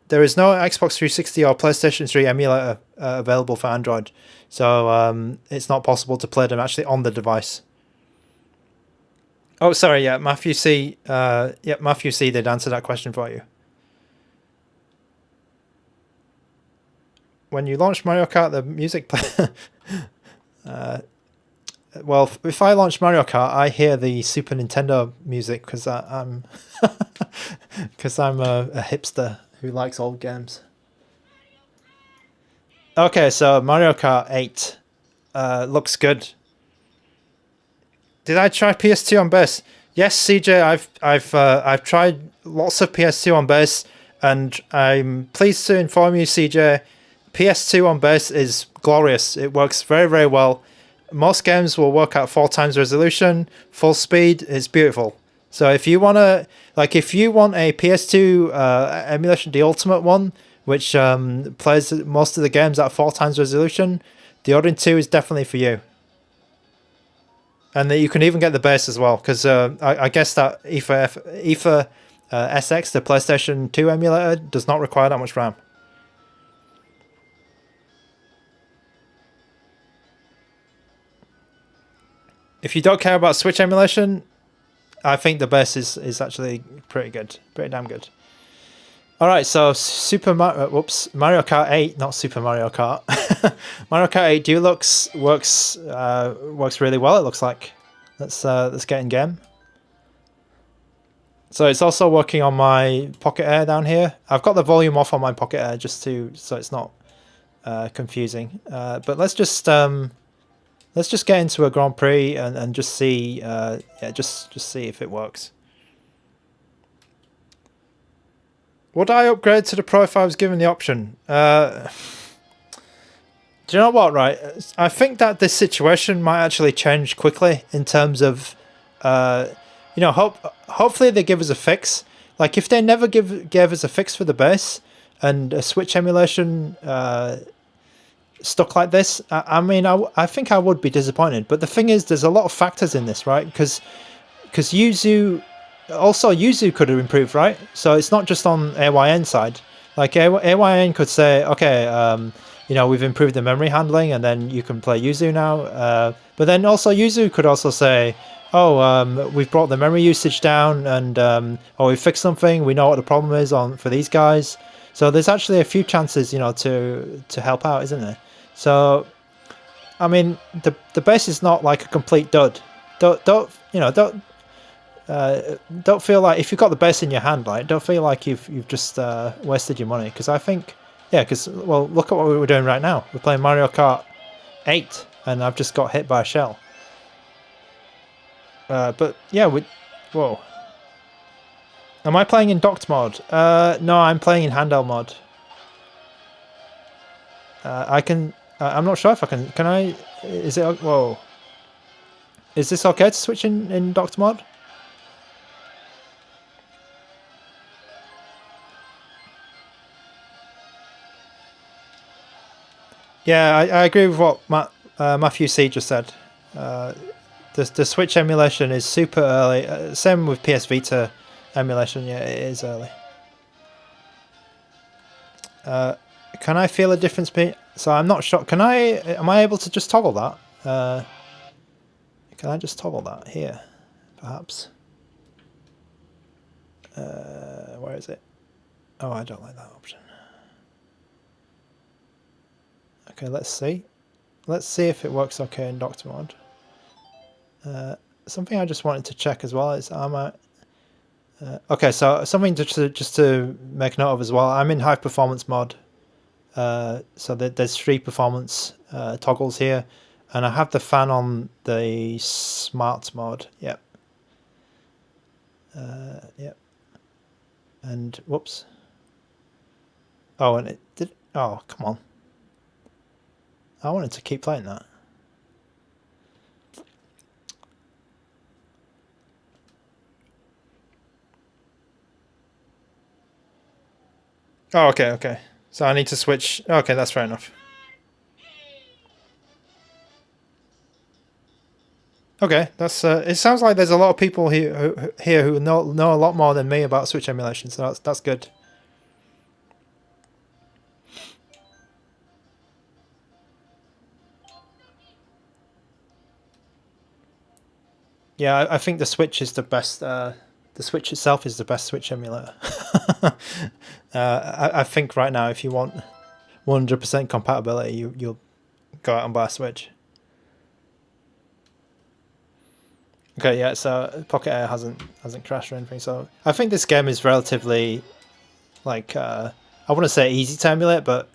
Xbox 360 or PlayStation 3 emulator available for Android, so it's not possible to play them actually on the device. Oh, sorry, yeah, Matthew C. Yeah, Matthew C. did answer that question for you. When you launch Mario Kart, the music play. Well, if I launch Mario Kart, I hear the Super Nintendo music because I'm because I'm a hipster who likes old games. Okay, so Mario Kart 8 looks good. Did I try PS2 on base? Yes, CJ, I've tried lots of PS2 on base, and I'm pleased to inform you, CJ, PS2 on base is glorious. It works very, very well. Most games will work at 4 times resolution, full speed. It's beautiful. So if you want a PS2 emulation, the ultimate one, which plays most of the games at 4 times resolution, the Odin2 is definitely for you. And you can even get the base as well, because I guess that EFA SX, the PlayStation 2 emulator, does not require that much RAM. If you don't care about Switch emulation, I think the base is actually pretty good, pretty damn good. All right, so Mario Kart 8, not Super Mario Kart. Mario Kart 8 Deluxe works really well. It looks like. Let's get in game. So it's also working on my Pocket Air down here. I've got the volume off on my Pocket Air just so it's not confusing. But let's just get into a Grand Prix and just see just see if it works. Would I upgrade to the Pro if I was given the option? Do you know what, right? I think that this situation might actually change quickly in terms of, hopefully they give us a fix. Like, if they never gave us a fix for the base and a Switch emulation stuck like this, I think I would be disappointed. But the thing is, there's a lot of factors in this, right? Because yuzu could have improved, right? So it's not just on AYN side. Like AYN could say, okay, we've improved the memory handling, and then you can play yuzu now. But then also yuzu could also say, oh, we've brought the memory usage down, and we fixed something. We know what the problem is for these guys. So there's actually a few chances, to help out, isn't there? So, I mean, the base is not like a complete dud. Don't feel like, if you've got the base in your hand, like, don't feel like you've just wasted your money. Because I think, look at what we're doing right now. We're playing Mario Kart 8, and I've just got hit by a shell. But yeah, whoa. Am I playing in docked mod? No, I'm playing in handheld mod. I can. I'm not sure if I can. Can I? Is it? Whoa. Is this okay to switch in docked mod? Yeah, I agree with what Matthew C just said. The Switch emulation is super early. Same with PS Vita emulation. Yeah, it is early. Can I feel a difference? So I'm not sure. Can I? Am I able to just toggle that? Can I just toggle that here, perhaps? Where is it? Oh, I don't like that option. Okay, let's see. Let's see if it works okay in docked mod. Something I just wanted to check as well is okay, so something just to make note of as well. I'm in high performance mod, so there's 3 performance toggles here, and I have the fan on the smart mode. Yep. Yep. And whoops. Oh, and it did. Oh, come on. I wanted to keep playing that. Oh, okay, okay. So I need to switch. Okay, that's fair enough. Okay, that's. It sounds like there's a lot of people here who know a lot more than me about Switch emulation, so that's good. Yeah, I think the Switch is the best. The Switch itself is the best Switch emulator. I think right now, if you want 100% compatibility, you'll go out and buy a Switch. Okay, yeah. So Pocket Air hasn't crashed or anything. So I think this game is relatively like I wouldn't say easy to emulate, but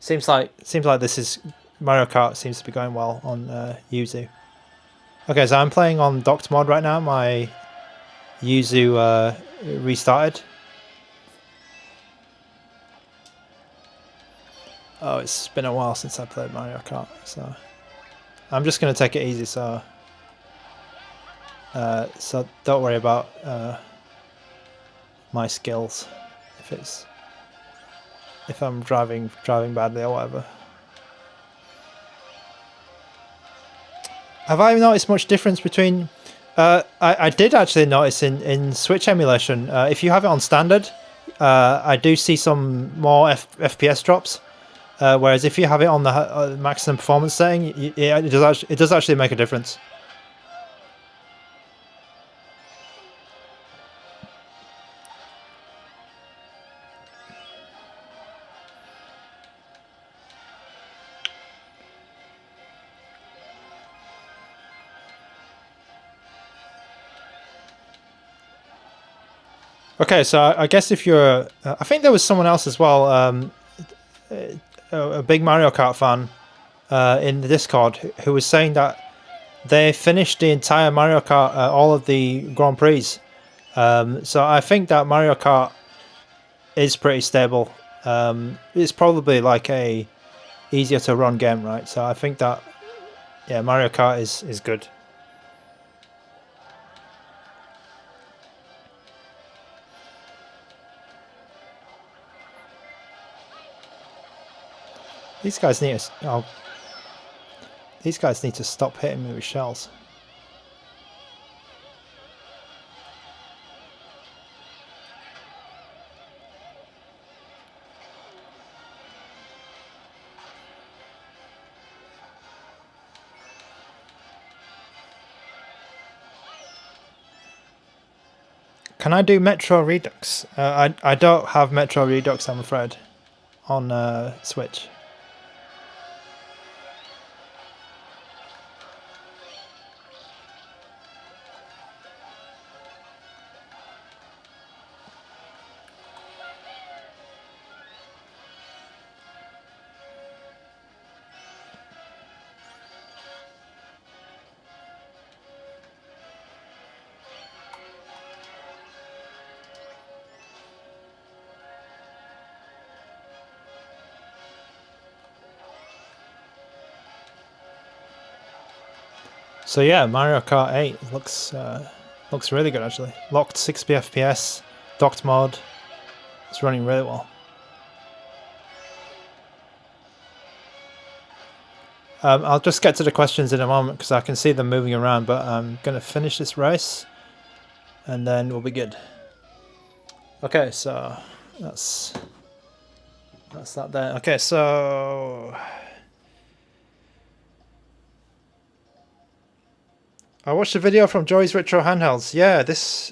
seems like this is Mario Kart seems to be going well on yuzu. Okay, so I'm playing on docked mod right now. My yuzu restarted. Oh, it's been a while since I played Mario Kart, so I'm just gonna take it easy. So don't worry about my skills if I'm driving badly or whatever. Have I noticed much difference between? I did actually notice in Switch emulation. If you have it on standard, I do see some more FPS drops. Whereas if you have it on the maximum performance setting, it does actually make a difference. Okay, so I guess if you're, I think there was someone else as well, a big Mario Kart fan in the Discord who was saying that they finished the entire Mario Kart, all of the Grand Prix. So I think that Mario Kart is pretty stable. It's probably like a easier to run game, right? So I think that yeah, Mario Kart is good. These guys need to. Oh, these guys need to stop hitting me with shells. Can I do Metro Redux? I don't have Metro Redux, I'm afraid, on Switch. So yeah, Mario Kart 8 looks really good actually. Locked 60 FPS, docked mode. It's running really well. I'll just get to the questions in a moment because I can see them moving around, but I'm going to finish this race and then we'll be good. Okay, so that's that there. Okay, so I watched a video from Joey's Retro Handhelds. Yeah, this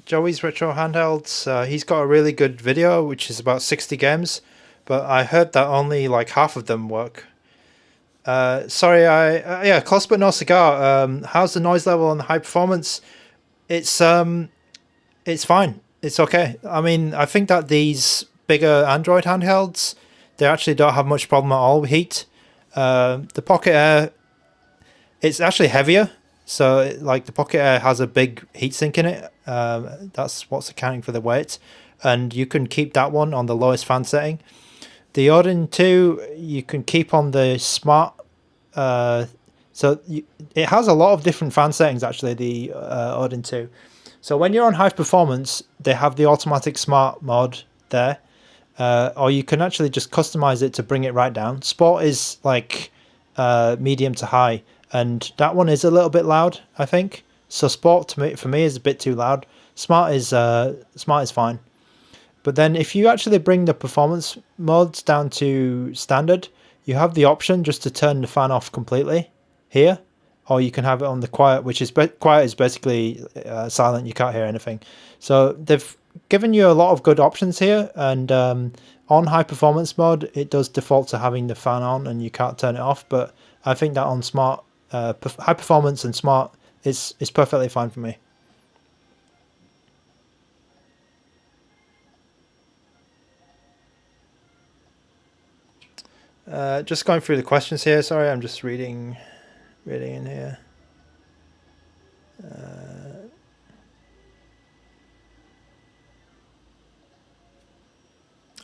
Joey's Retro Handhelds, he's got a really good video which is about 60 games, but I heard that only like half of them work. Sorry, yeah, close but no cigar. How's the noise level and the high performance? It's fine. It's okay. I mean, I think that these bigger Android handhelds, they actually don't have much problem at all with heat. The Pocket Air, it's actually heavier. So like the Pocket Air has a big heatsink in it. That's what's accounting for the weight. And you can keep that one on the lowest fan setting. The Odin2 you can keep on the smart. It has a lot of different fan settings actually. The Odin2. So when you're on high performance, they have the automatic smart mode there, or you can actually just customize it to bring it right down. Sport is like medium to high, and that one is a little bit loud, I think. So sport for me is a bit too loud. Smart is fine. But then if you actually bring the performance modes down to standard, you have the option just to turn the fan off completely here, or you can have it on the quiet, which is quiet is basically silent. You can't hear anything. So they've given you a lot of good options here, and on high performance mode, it does default to having the fan on and you can't turn it off. But I think that on smart, high performance and smart is perfectly fine for me. Just going through the questions here. Sorry, I'm just reading in here.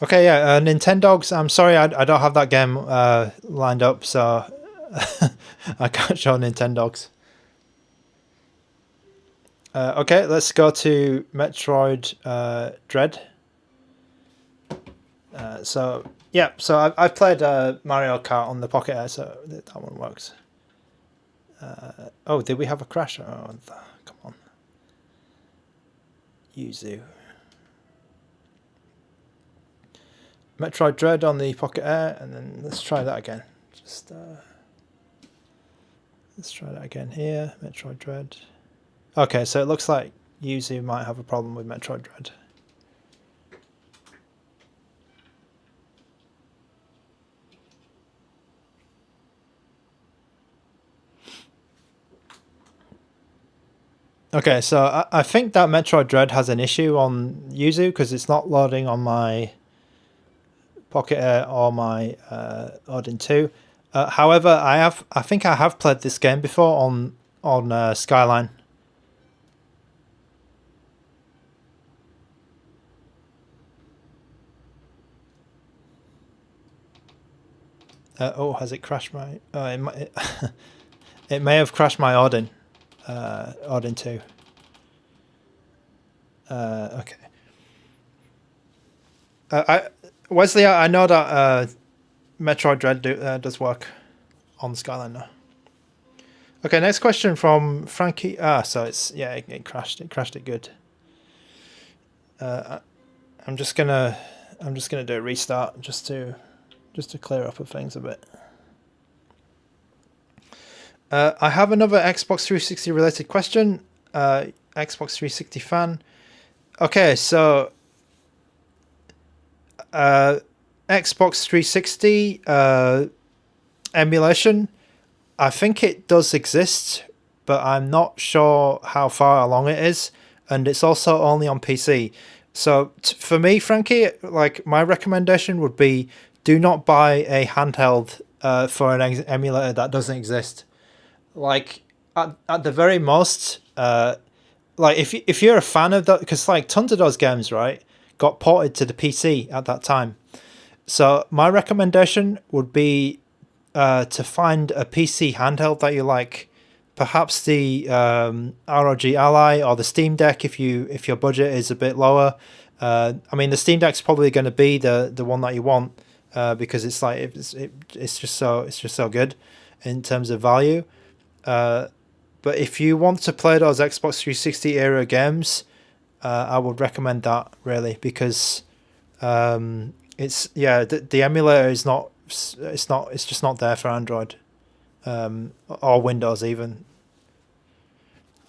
Okay, yeah, Nintendogs. I'm sorry, I don't have that game lined up, so I can't show Nintendogs. Okay, let's go to Metroid Dread. So I've played Mario Kart on the Pocket Air, so that one works. Oh, did we have a crash? Oh, come on. Yuzu. Metroid Dread on the Pocket Air, and then let's try that again. Let's try that again here. Metroid Dread. Okay, so it looks like Yuzu might have a problem with Metroid Dread. Okay, so I think that Metroid Dread has an issue on Yuzu because it's not loading on my Pocket Air or my Odin2. However, I think I have played this game before on Skyline. Oh, has it crashed my? It may have crashed my Odin. Odin2. Okay. Wesley, I know that Metroid Dread does work on Skyline now. Okay, next question from Frankie. So it crashed. It crashed it good. I'm just gonna do a restart just to clear up things a bit. I have another Xbox 360 related question. Xbox 360 fan. Okay, so Xbox 360 emulation. I think it does exist, but I'm not sure how far along it is, and it's also only on PC. So for me, Frankie, like my recommendation would be do not buy a handheld for an emulator that doesn't exist. Like at the very most, like if you're a fan of that, because like tons of those games, right, got ported to the PC at that time. So my recommendation would be to find a PC handheld that you like perhaps the ROG Ally or the Steam Deck if your budget is a bit lower. I mean, the Steam Deck's probably going to be the one that you want because it's like it's just so good in terms of value. But if you want to play those Xbox 360 era games, I would recommend that really because the emulator is not it's just not there for Android or Windows even.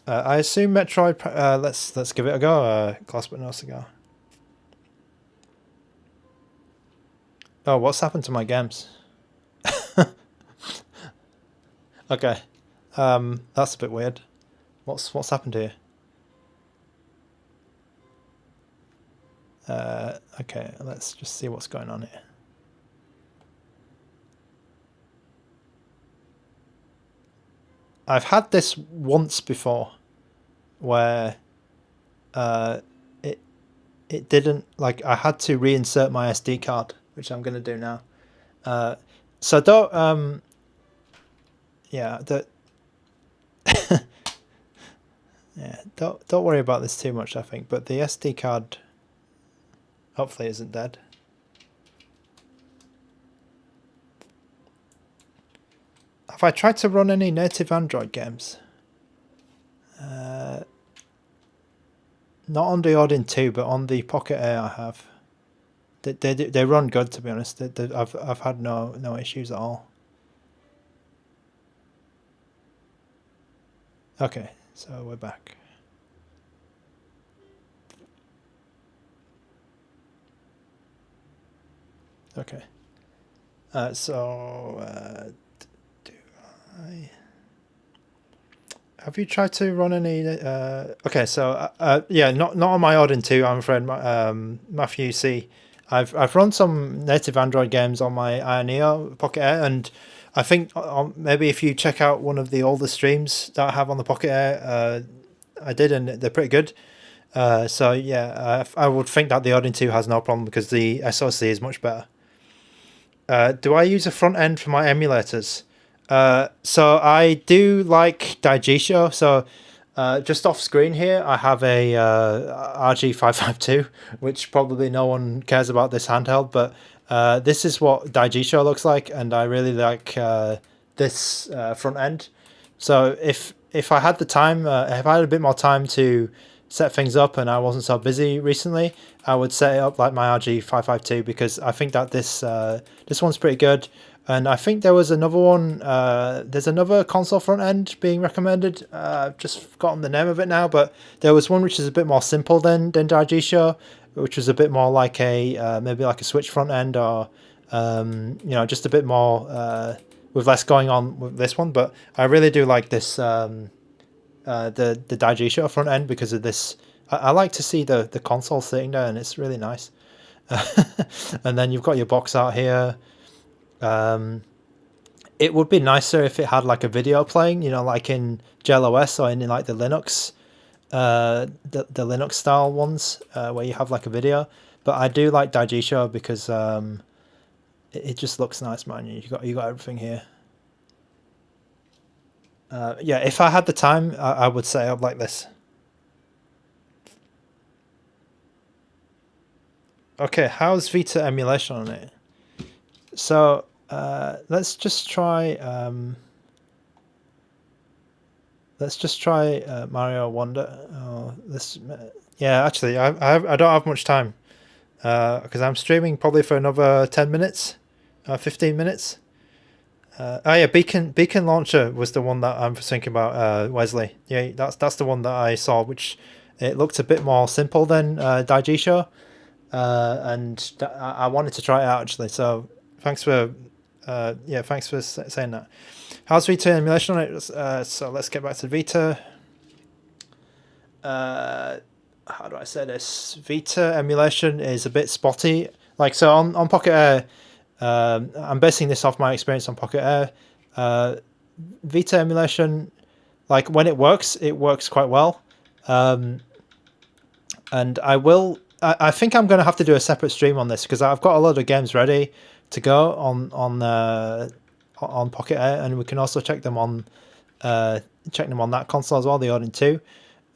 I assume Metroid. Let's give it a go. Glass but no cigar. Oh, what's happened to my games? Okay, that's a bit weird. What's happened here? Okay, let's just see what's going on here. I've had this once before, where it didn't, like, I had to reinsert my SD card, which I'm going to do now. So don't don't worry about this too much, I think. But the SD card hopefully isn't dead. Have I tried to run any native Android games? Not on the Odin2, but on the Pocket Air I have. They run good, to be honest. I've had no issues at all. Okay, so we're back. Okay. Have you tried to run any? Okay, so yeah, not on my Odin2, I'm afraid. Matthew C. I've run some native Android games on my AYANEO Pocket Air, and I think maybe if you check out one of the older streams that I have on the Pocket Air, I did, and they're pretty good. So yeah, I would think that the Odin2 has no problem because the SoC is much better. Do I use a front end for my emulators? So I do like Daijisho. So just off screen here, I have a RG552, which probably no one cares about this handheld, but this is what Daijisho looks like, and I really like this front end. So if I had the time, if I had a bit more time to set things up and I wasn't so busy recently, I would set it up like my RG552 because I think that this one's pretty good. And I think there was another one, there's another console front end being recommended. I've just forgotten the name of it now, but there was one which is a bit more simple than Daijisho, which was a bit more like maybe like a Switch front end or, just a bit more with less going on with this one. But I really do like this, the Daijisho front end because of this. I like to see the console sitting there and it's really nice. And then you've got your box art here. It would be nicer if it had like a video playing, like in JLOS or in like the Linux, the Linux style ones, where you have like a video. But I do like Daijisho because it just looks nice, man. You got everything here. Yeah, if I had the time, I would set it up like this. Okay, how's Vita emulation on it? So let's just try Mario Wonder. Yeah, actually, I don't have much time because I'm streaming probably for another 10 minutes, 15 minutes. Oh yeah, Beacon Launcher was the one that I'm thinking about, Wesley. Yeah, that's the one that I saw, which it looked a bit more simple than Daijisho, and I wanted to try it out actually. So thanks for saying that. How's Vita emulation on it? So let's get back to Vita. How do I say this? Vita emulation is a bit spotty. Like, so on Pocket Air, I'm basing this off my experience on Pocket Air. Vita emulation, like when it works quite well. And I think I'm going to have to do a separate stream on this because I've got a lot of games ready to go on Pocket Air, and we can also check them on checking them on that console as well, the Odin 2.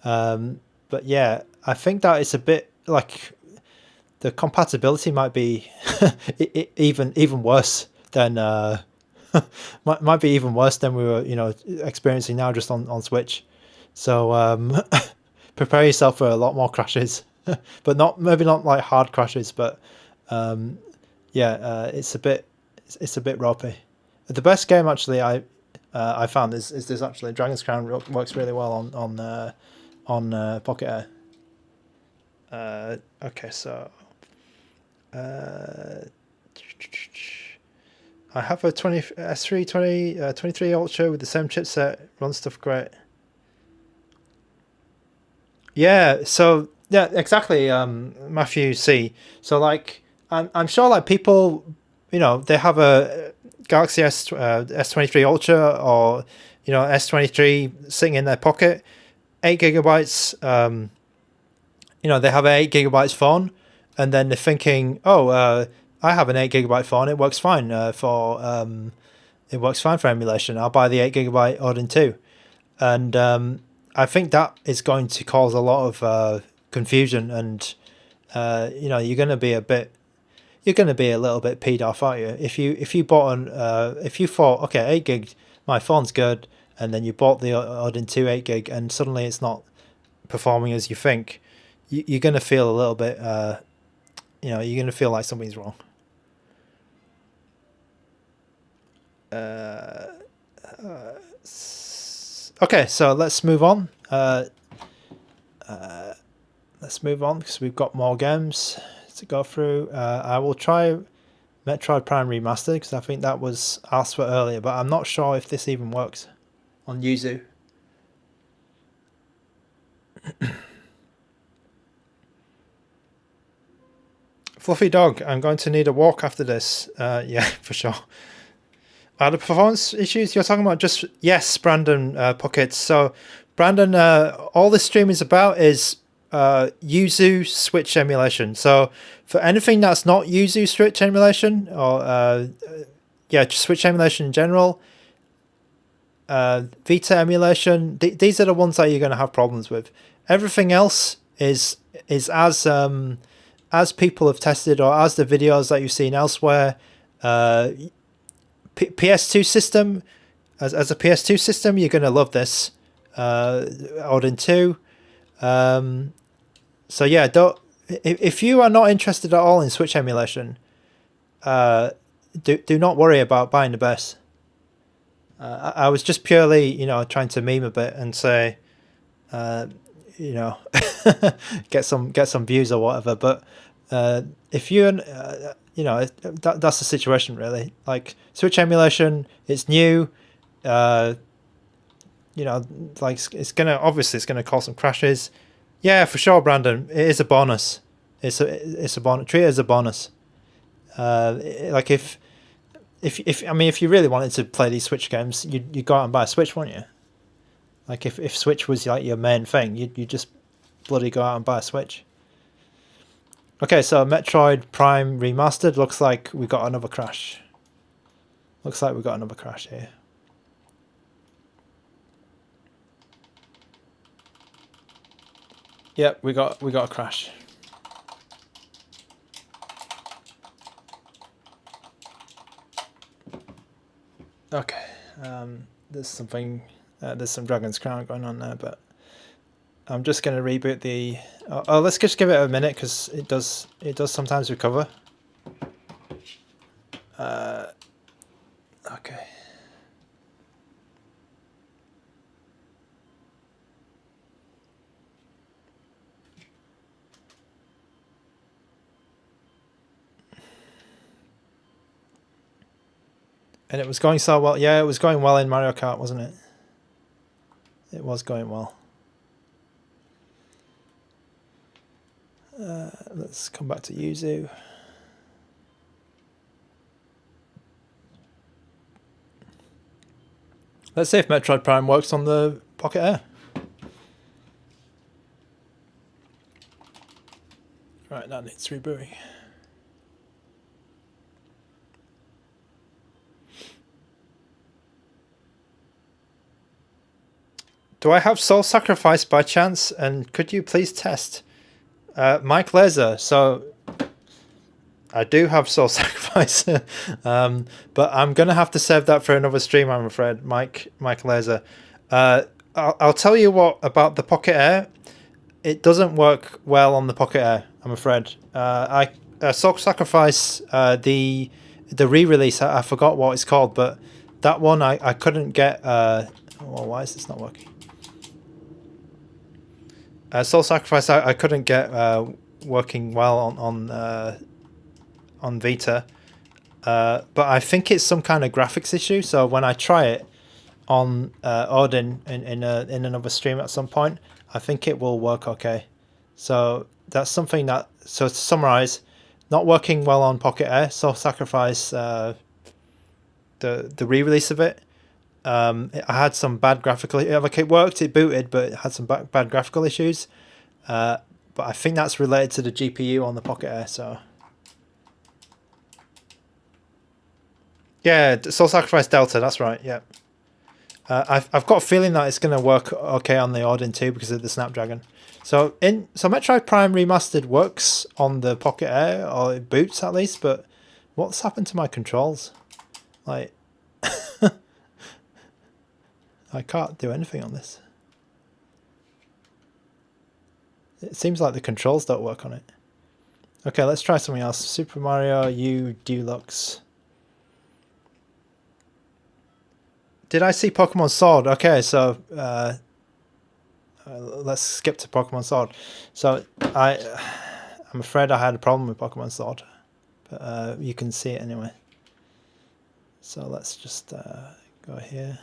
But yeah, I think that it's a bit like the compatibility might be even worse than might be even worse than we were experiencing now just on Switch. So prepare yourself for a lot more crashes, but maybe not like hard crashes, but yeah, it's a bit ropey. The best game actually I found is this actually. Dragon's Crown works really well on Pocket Air. Okay, so I have a S3 23 Ultra with the same chipset, runs stuff great. Yeah, so yeah, exactly, Matthew C. So like, I'm sure like people, they have a Galaxy S23 Ultra or S23 sitting in their pocket, 8 GB. They have an 8 GB phone, and then they're thinking, oh, I have an 8 GB phone. It works fine it works fine for emulation. I'll buy the 8 GB Odin 2, and I think that is going to cause a lot of confusion, and you're going to be a little bit peed off, aren't you? If you thought, okay, 8 GB, my phone's good, and then you bought the Odin 2 8 GB, and suddenly it's not performing as you think, you're going to feel a little bit, you're going to feel like something's wrong. Okay, so let's move on. Let's move on because we've got more games to go through. I will try Metroid Prime Remastered because I think that was asked for earlier, but I'm not sure if this even works on Yuzu. Fluffy Dog, I'm going to need a walk after this. Yeah, for sure. The performance issues you're talking about, just yes, Brandon Pockets. So, Brandon, all this stream is about is yuzu Switch emulation. So, for anything that's not yuzu Switch emulation, or just Switch emulation in general, Vita emulation, these are the ones that you're going to have problems with. Everything else is as people have tested, or as the videos that you've seen elsewhere. PS2 system, as a PS2 system, you're gonna love this Odin 2. So yeah, if you are not interested at all in Switch emulation, do not worry about buying the best. I was just purely trying to meme a bit and say get some views or whatever, but if you that's the situation really. Like Switch emulation, it's new, like it's gonna cause some crashes. Yeah, for sure, Brandon. It is a bonus. It's a bonus. Treat it as a bonus. Like if you really wanted to play these Switch games, you'd go out and buy a Switch, wouldn't you? Like if Switch was like your main thing, you just bloody go out and buy a Switch. Okay, so Metroid Prime Remastered, looks like we got another crash. Looks like we got another crash here. Yep, we got a crash. Okay, there's some Dragon's Crown going on there, but I'm just going to reboot the... let's just give it a minute because it does sometimes recover. Okay. And it was going so well. Yeah, it was going well in Mario Kart, wasn't it? It was going well. Let's come back to Yuzu. Let's see if Metroid Prime works on the Pocket Air. Right, that needs rebooting. Do I have Soul Sacrifice by chance? And could you please test? Mike Laser. So I do have Soul Sacrifice, but I'm gonna have to save that for another stream, I'm afraid. Mike Laser. I'll tell you what about the Pocket Air. It doesn't work well on the Pocket Air, I'm afraid. Soul Sacrifice, the re-release, I forgot what it's called, but that one I couldn't get. Well, why is this not working? Soul Sacrifice I couldn't get working well on Vita, but I think it's some kind of graphics issue. So when I try it on Odin in another stream at some point, I think it will work okay. So that's something that. So to summarize, not working well on Pocket Air. Soul Sacrifice, the re-release of it. I had some bad graphical. Like it worked, it booted, but it had some bad graphical issues. But I think that's related to the GPU on the Pocket Air. So yeah, Soul Sacrifice Delta. That's right. Yeah. I've got a feeling that it's going to work okay on the Odin2 because of the Snapdragon. So Metroid Prime Remastered works on the Pocket Air, or it boots at least. But what's happened to my controls? Like. I can't do anything on this. It seems like the controls don't work on it. Okay, let's try something else. Super Mario U Deluxe. Did I see Pokemon Sword? Okay, so let's skip to Pokemon Sword. So I'm afraid I had a problem with Pokemon Sword, but you can see it anyway. So let's just go here.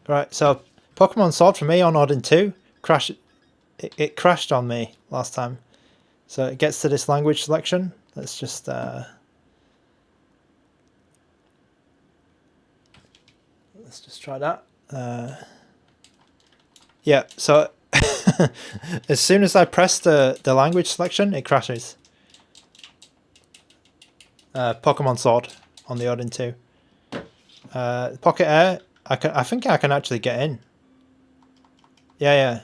Right, so Pokemon Sword for me on Odin2 crashed. It crashed on me last time. So it gets to this language selection. Let's just try that. Yeah, so as soon as I press the language selection, it crashes. Pokemon Sword on the Odin2. Pocket Air. I think I can actually get in. Yeah.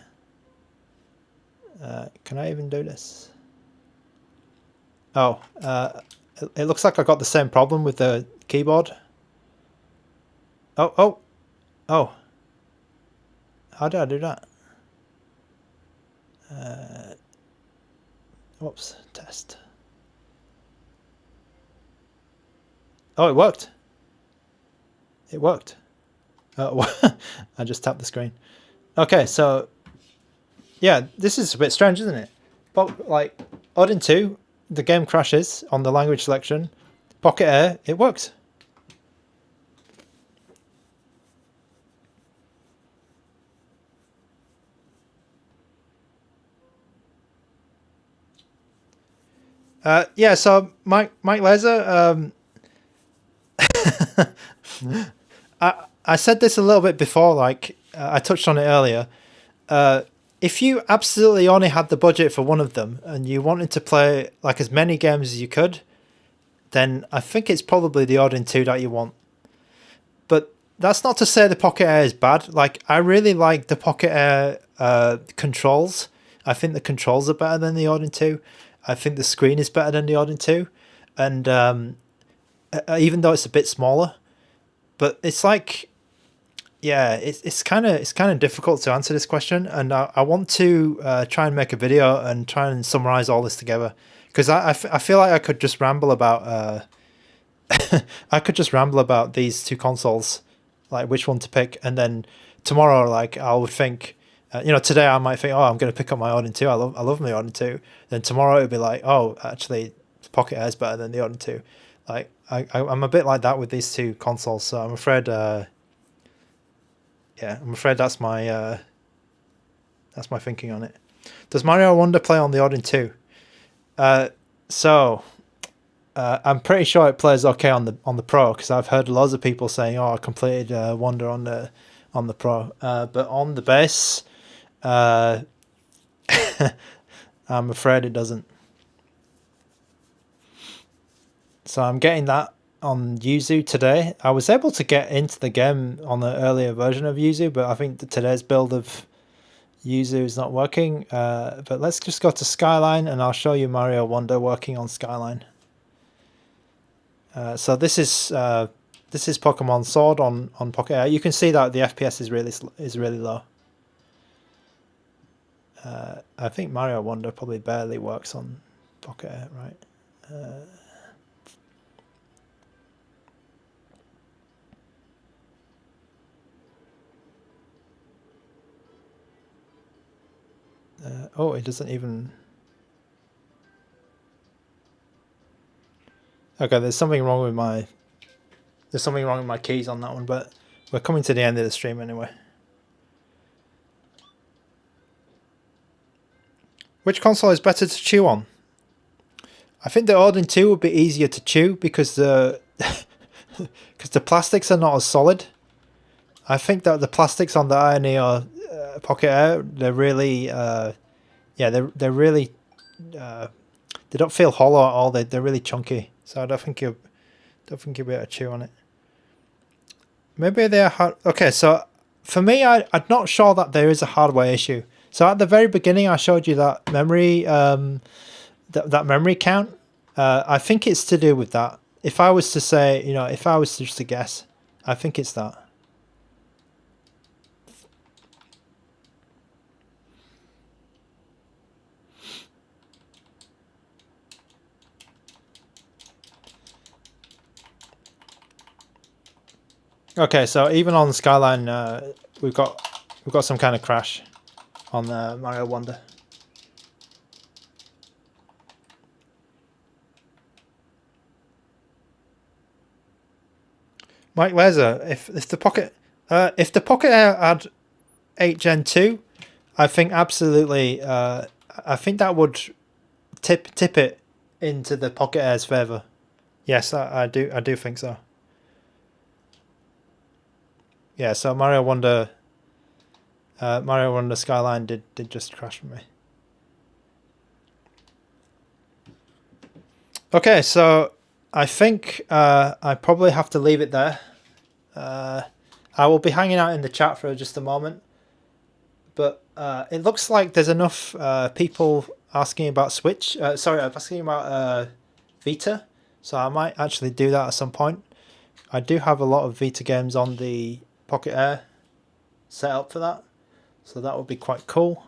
Can I even do this? Oh, it looks like I got the same problem with the keyboard. Oh. How did I do that? Whoops, test. Oh, it worked. It worked. I just tapped the screen. Okay, so yeah, this is a bit strange, isn't it? But like Odin2, the game crashes on the language selection. Pocket Air, it works. Yeah, so Mike Laser, I said this a little bit before, like I touched on it earlier. If you absolutely only had the budget for one of them and you wanted to play like as many games as you could, then I think it's probably the Odin2 that you want. But that's not to say the Pocket Air is bad. Like I really like the Pocket Air controls. I think the controls are better than the Odin2. I think the screen is better than the Odin2, and even though it's a bit smaller, but it's like. Yeah, it's kind of difficult to answer this question, and I want to try and make a video and try and summarize all this together, because I feel like I could just ramble about I could just ramble about these two consoles, like which one to pick, and then tomorrow like I would think, today I might think, oh, I'm going to pick up my Odin2. I love my Odin2. Then tomorrow it would be like, oh, actually Pocket Air is better than the Odin2. Like I'm a bit like that with these two consoles, so I'm afraid. Yeah, I'm afraid that's my thinking on it. Does Mario Wonder play on the Odin2? I'm pretty sure it plays okay on the Pro, because I've heard loads of people saying, "Oh, I completed Wonder on the Pro," but on the base, I'm afraid it doesn't. So I'm getting that on yuzu today. I was able to get into the game on the earlier version of yuzu, but I think today's build of yuzu is not working. But let's just go to Skyline, and I'll show you Mario Wonder working on Skyline. So this is Pokemon Sword on Pocket Air. You can see that the FPS is really low. I think Mario Wonder probably barely works on Pocket Air, right? Oh, it doesn't even... Okay, there's something wrong with my keys on that one, but we're coming to the end of the stream anyway. Which console is better to chew on? I think the Odin2 would be easier to chew because the because the plastics are not as solid. I think that the plastics on the AYANEO Pocket Air, they're really they're really they don't feel hollow at all. They're really chunky. So I don't think you'll be able to chew on it. Maybe they are hard. Okay, so for me, I'm not sure that there is a hardware issue. So at the very beginning, I showed you that memory that memory count. I think it's to do with that. If I was to say, if I was just to guess, I think it's that. Okay, so even on Skyline, we've got some kind of crash on Mario Wonder. Mike Laser, if the Pocket Air had 8 Gen 2, I think absolutely. I think that would tip it into the Pocket Air's favor. Yes, I do think so. Yeah, so Mario Wonder Skyline did just crash for me. Okay, so I think I probably have to leave it there. I will be hanging out in the chat for just a moment, but it looks like there's enough people asking about Switch. Sorry, I'm asking about Vita, so I might actually do that at some point. I do have a lot of Vita games on the Pocket Air set up for that, so that would be quite cool.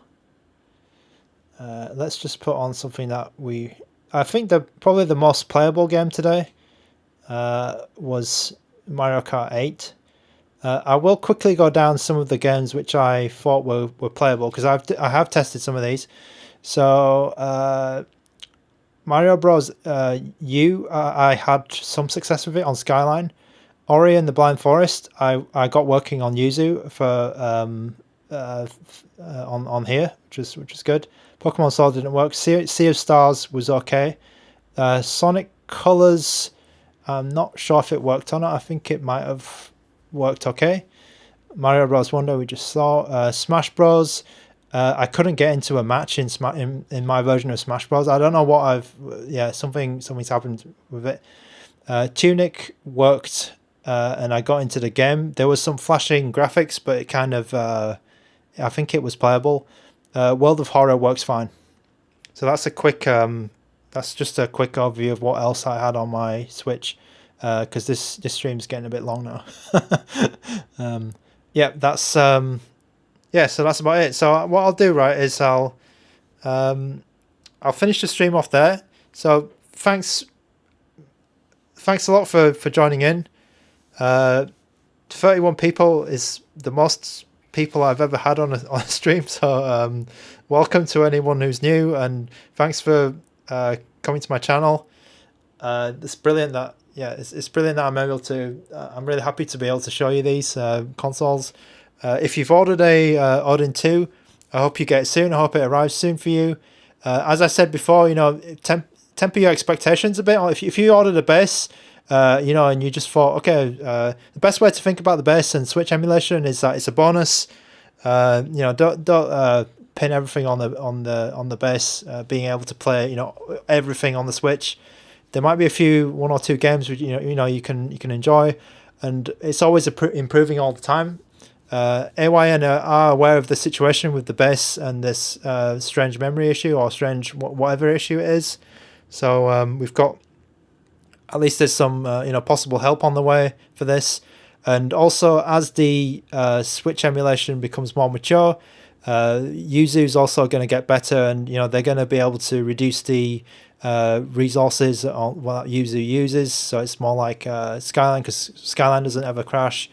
Let's just put on something that I think probably the most playable game today was Mario Kart 8. I will quickly go down some of the games which I thought were playable, because I have tested some of these. So Mario Bros. I had some success with it on Skyline. Ori and the Blind Forest, I got working on yuzu for on here, which is good. Pokemon Sword didn't work. Sea of Stars was okay. Sonic Colors, I'm not sure if it worked on it. I think it might have worked okay. Mario Bros. Wonder we just saw. Smash Bros. I couldn't get into a match in my version of Smash Bros. I don't know what something's happened with it. Tunic worked. And I got into the game. There was some flashing graphics, but it kind of, I think it was playable. World of Horror works fine. So that's that's just a quick overview of what else I had on my Switch, because this stream's getting a bit long now. Yeah, so that's about it. So what I'll do, right, is I'll finish the stream off there. So thanks a lot for joining in. 31 people is the most people I've ever had on a stream, so welcome to anyone who's new, and thanks for coming to my channel. It's brilliant that it's brilliant that I'm able to I'm really happy to be able to show you these consoles. If you've ordered a Odin2, I hope you get it soon. I hope it arrives soon for you. As I said before, temper your expectations a bit. If you ordered a base, and you just thought, okay, the best way to think about the base and Switch emulation is that it's a bonus. Don't pin everything on the base. Being able to play, everything on the Switch. there might be one or two games which you can enjoy, and it's always improving all the time. AYN are aware of the situation with the base and this strange memory issue or strange whatever issue it is. So we've got, at least there's some possible help on the way for this. And also, as the Switch emulation becomes more mature, yuzu is also going to get better, and they're going to be able to reduce the resources on what yuzu uses. So it's more like Skyline, because Skyline doesn't ever crash.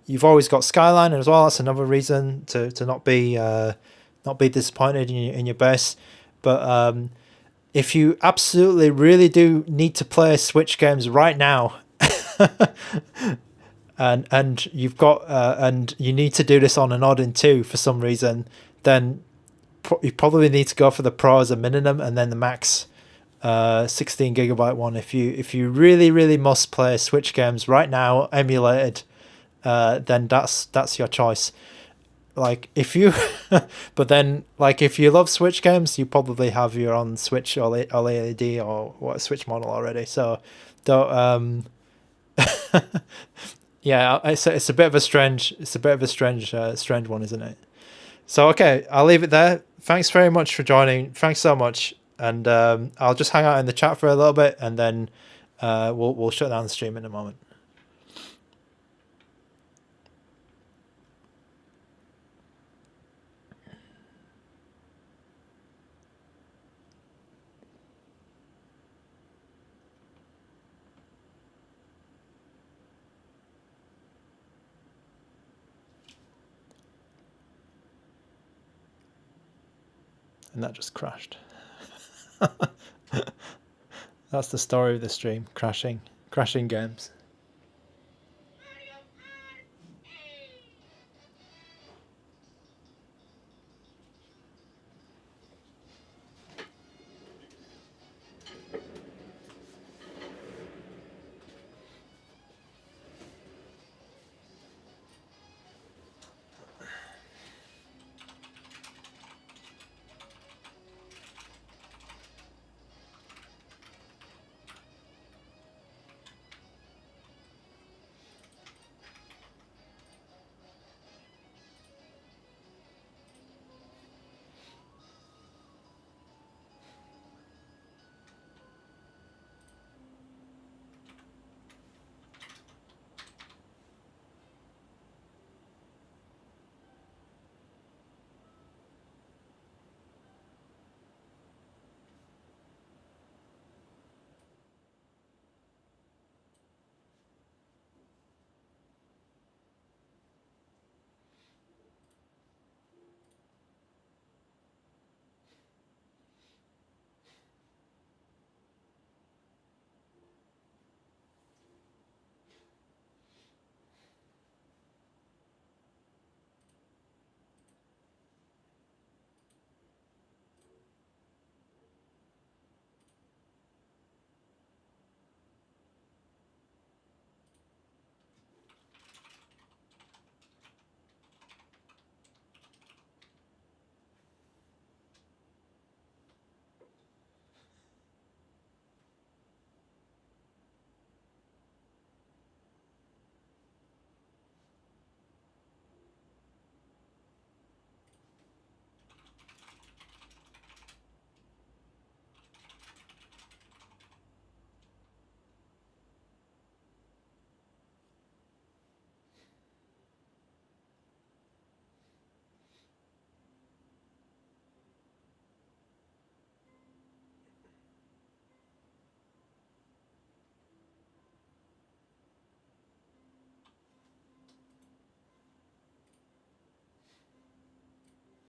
You've always got Skyline as well. That's another reason to not be disappointed in your base. But if you absolutely really do need to play Switch games right now, and you've got and you need to do this on an Odin2 for some reason, then you probably need to go for the Pro as a minimum, and then the max 16 gigabyte one if you really must play Switch games right now emulated. Then that's your choice. Like if you but then like if you love Switch games, you probably have your own Switch OLED or what Switch model already, so don't yeah, it's a bit of a strange strange one, isn't it? So okay, I'll leave it there. Thanks very much for joining. Thanks so much, and I'll just hang out in the chat for a little bit, and then we'll shut down the stream in a moment. And that just crashed. That's the story of the stream, crashing games.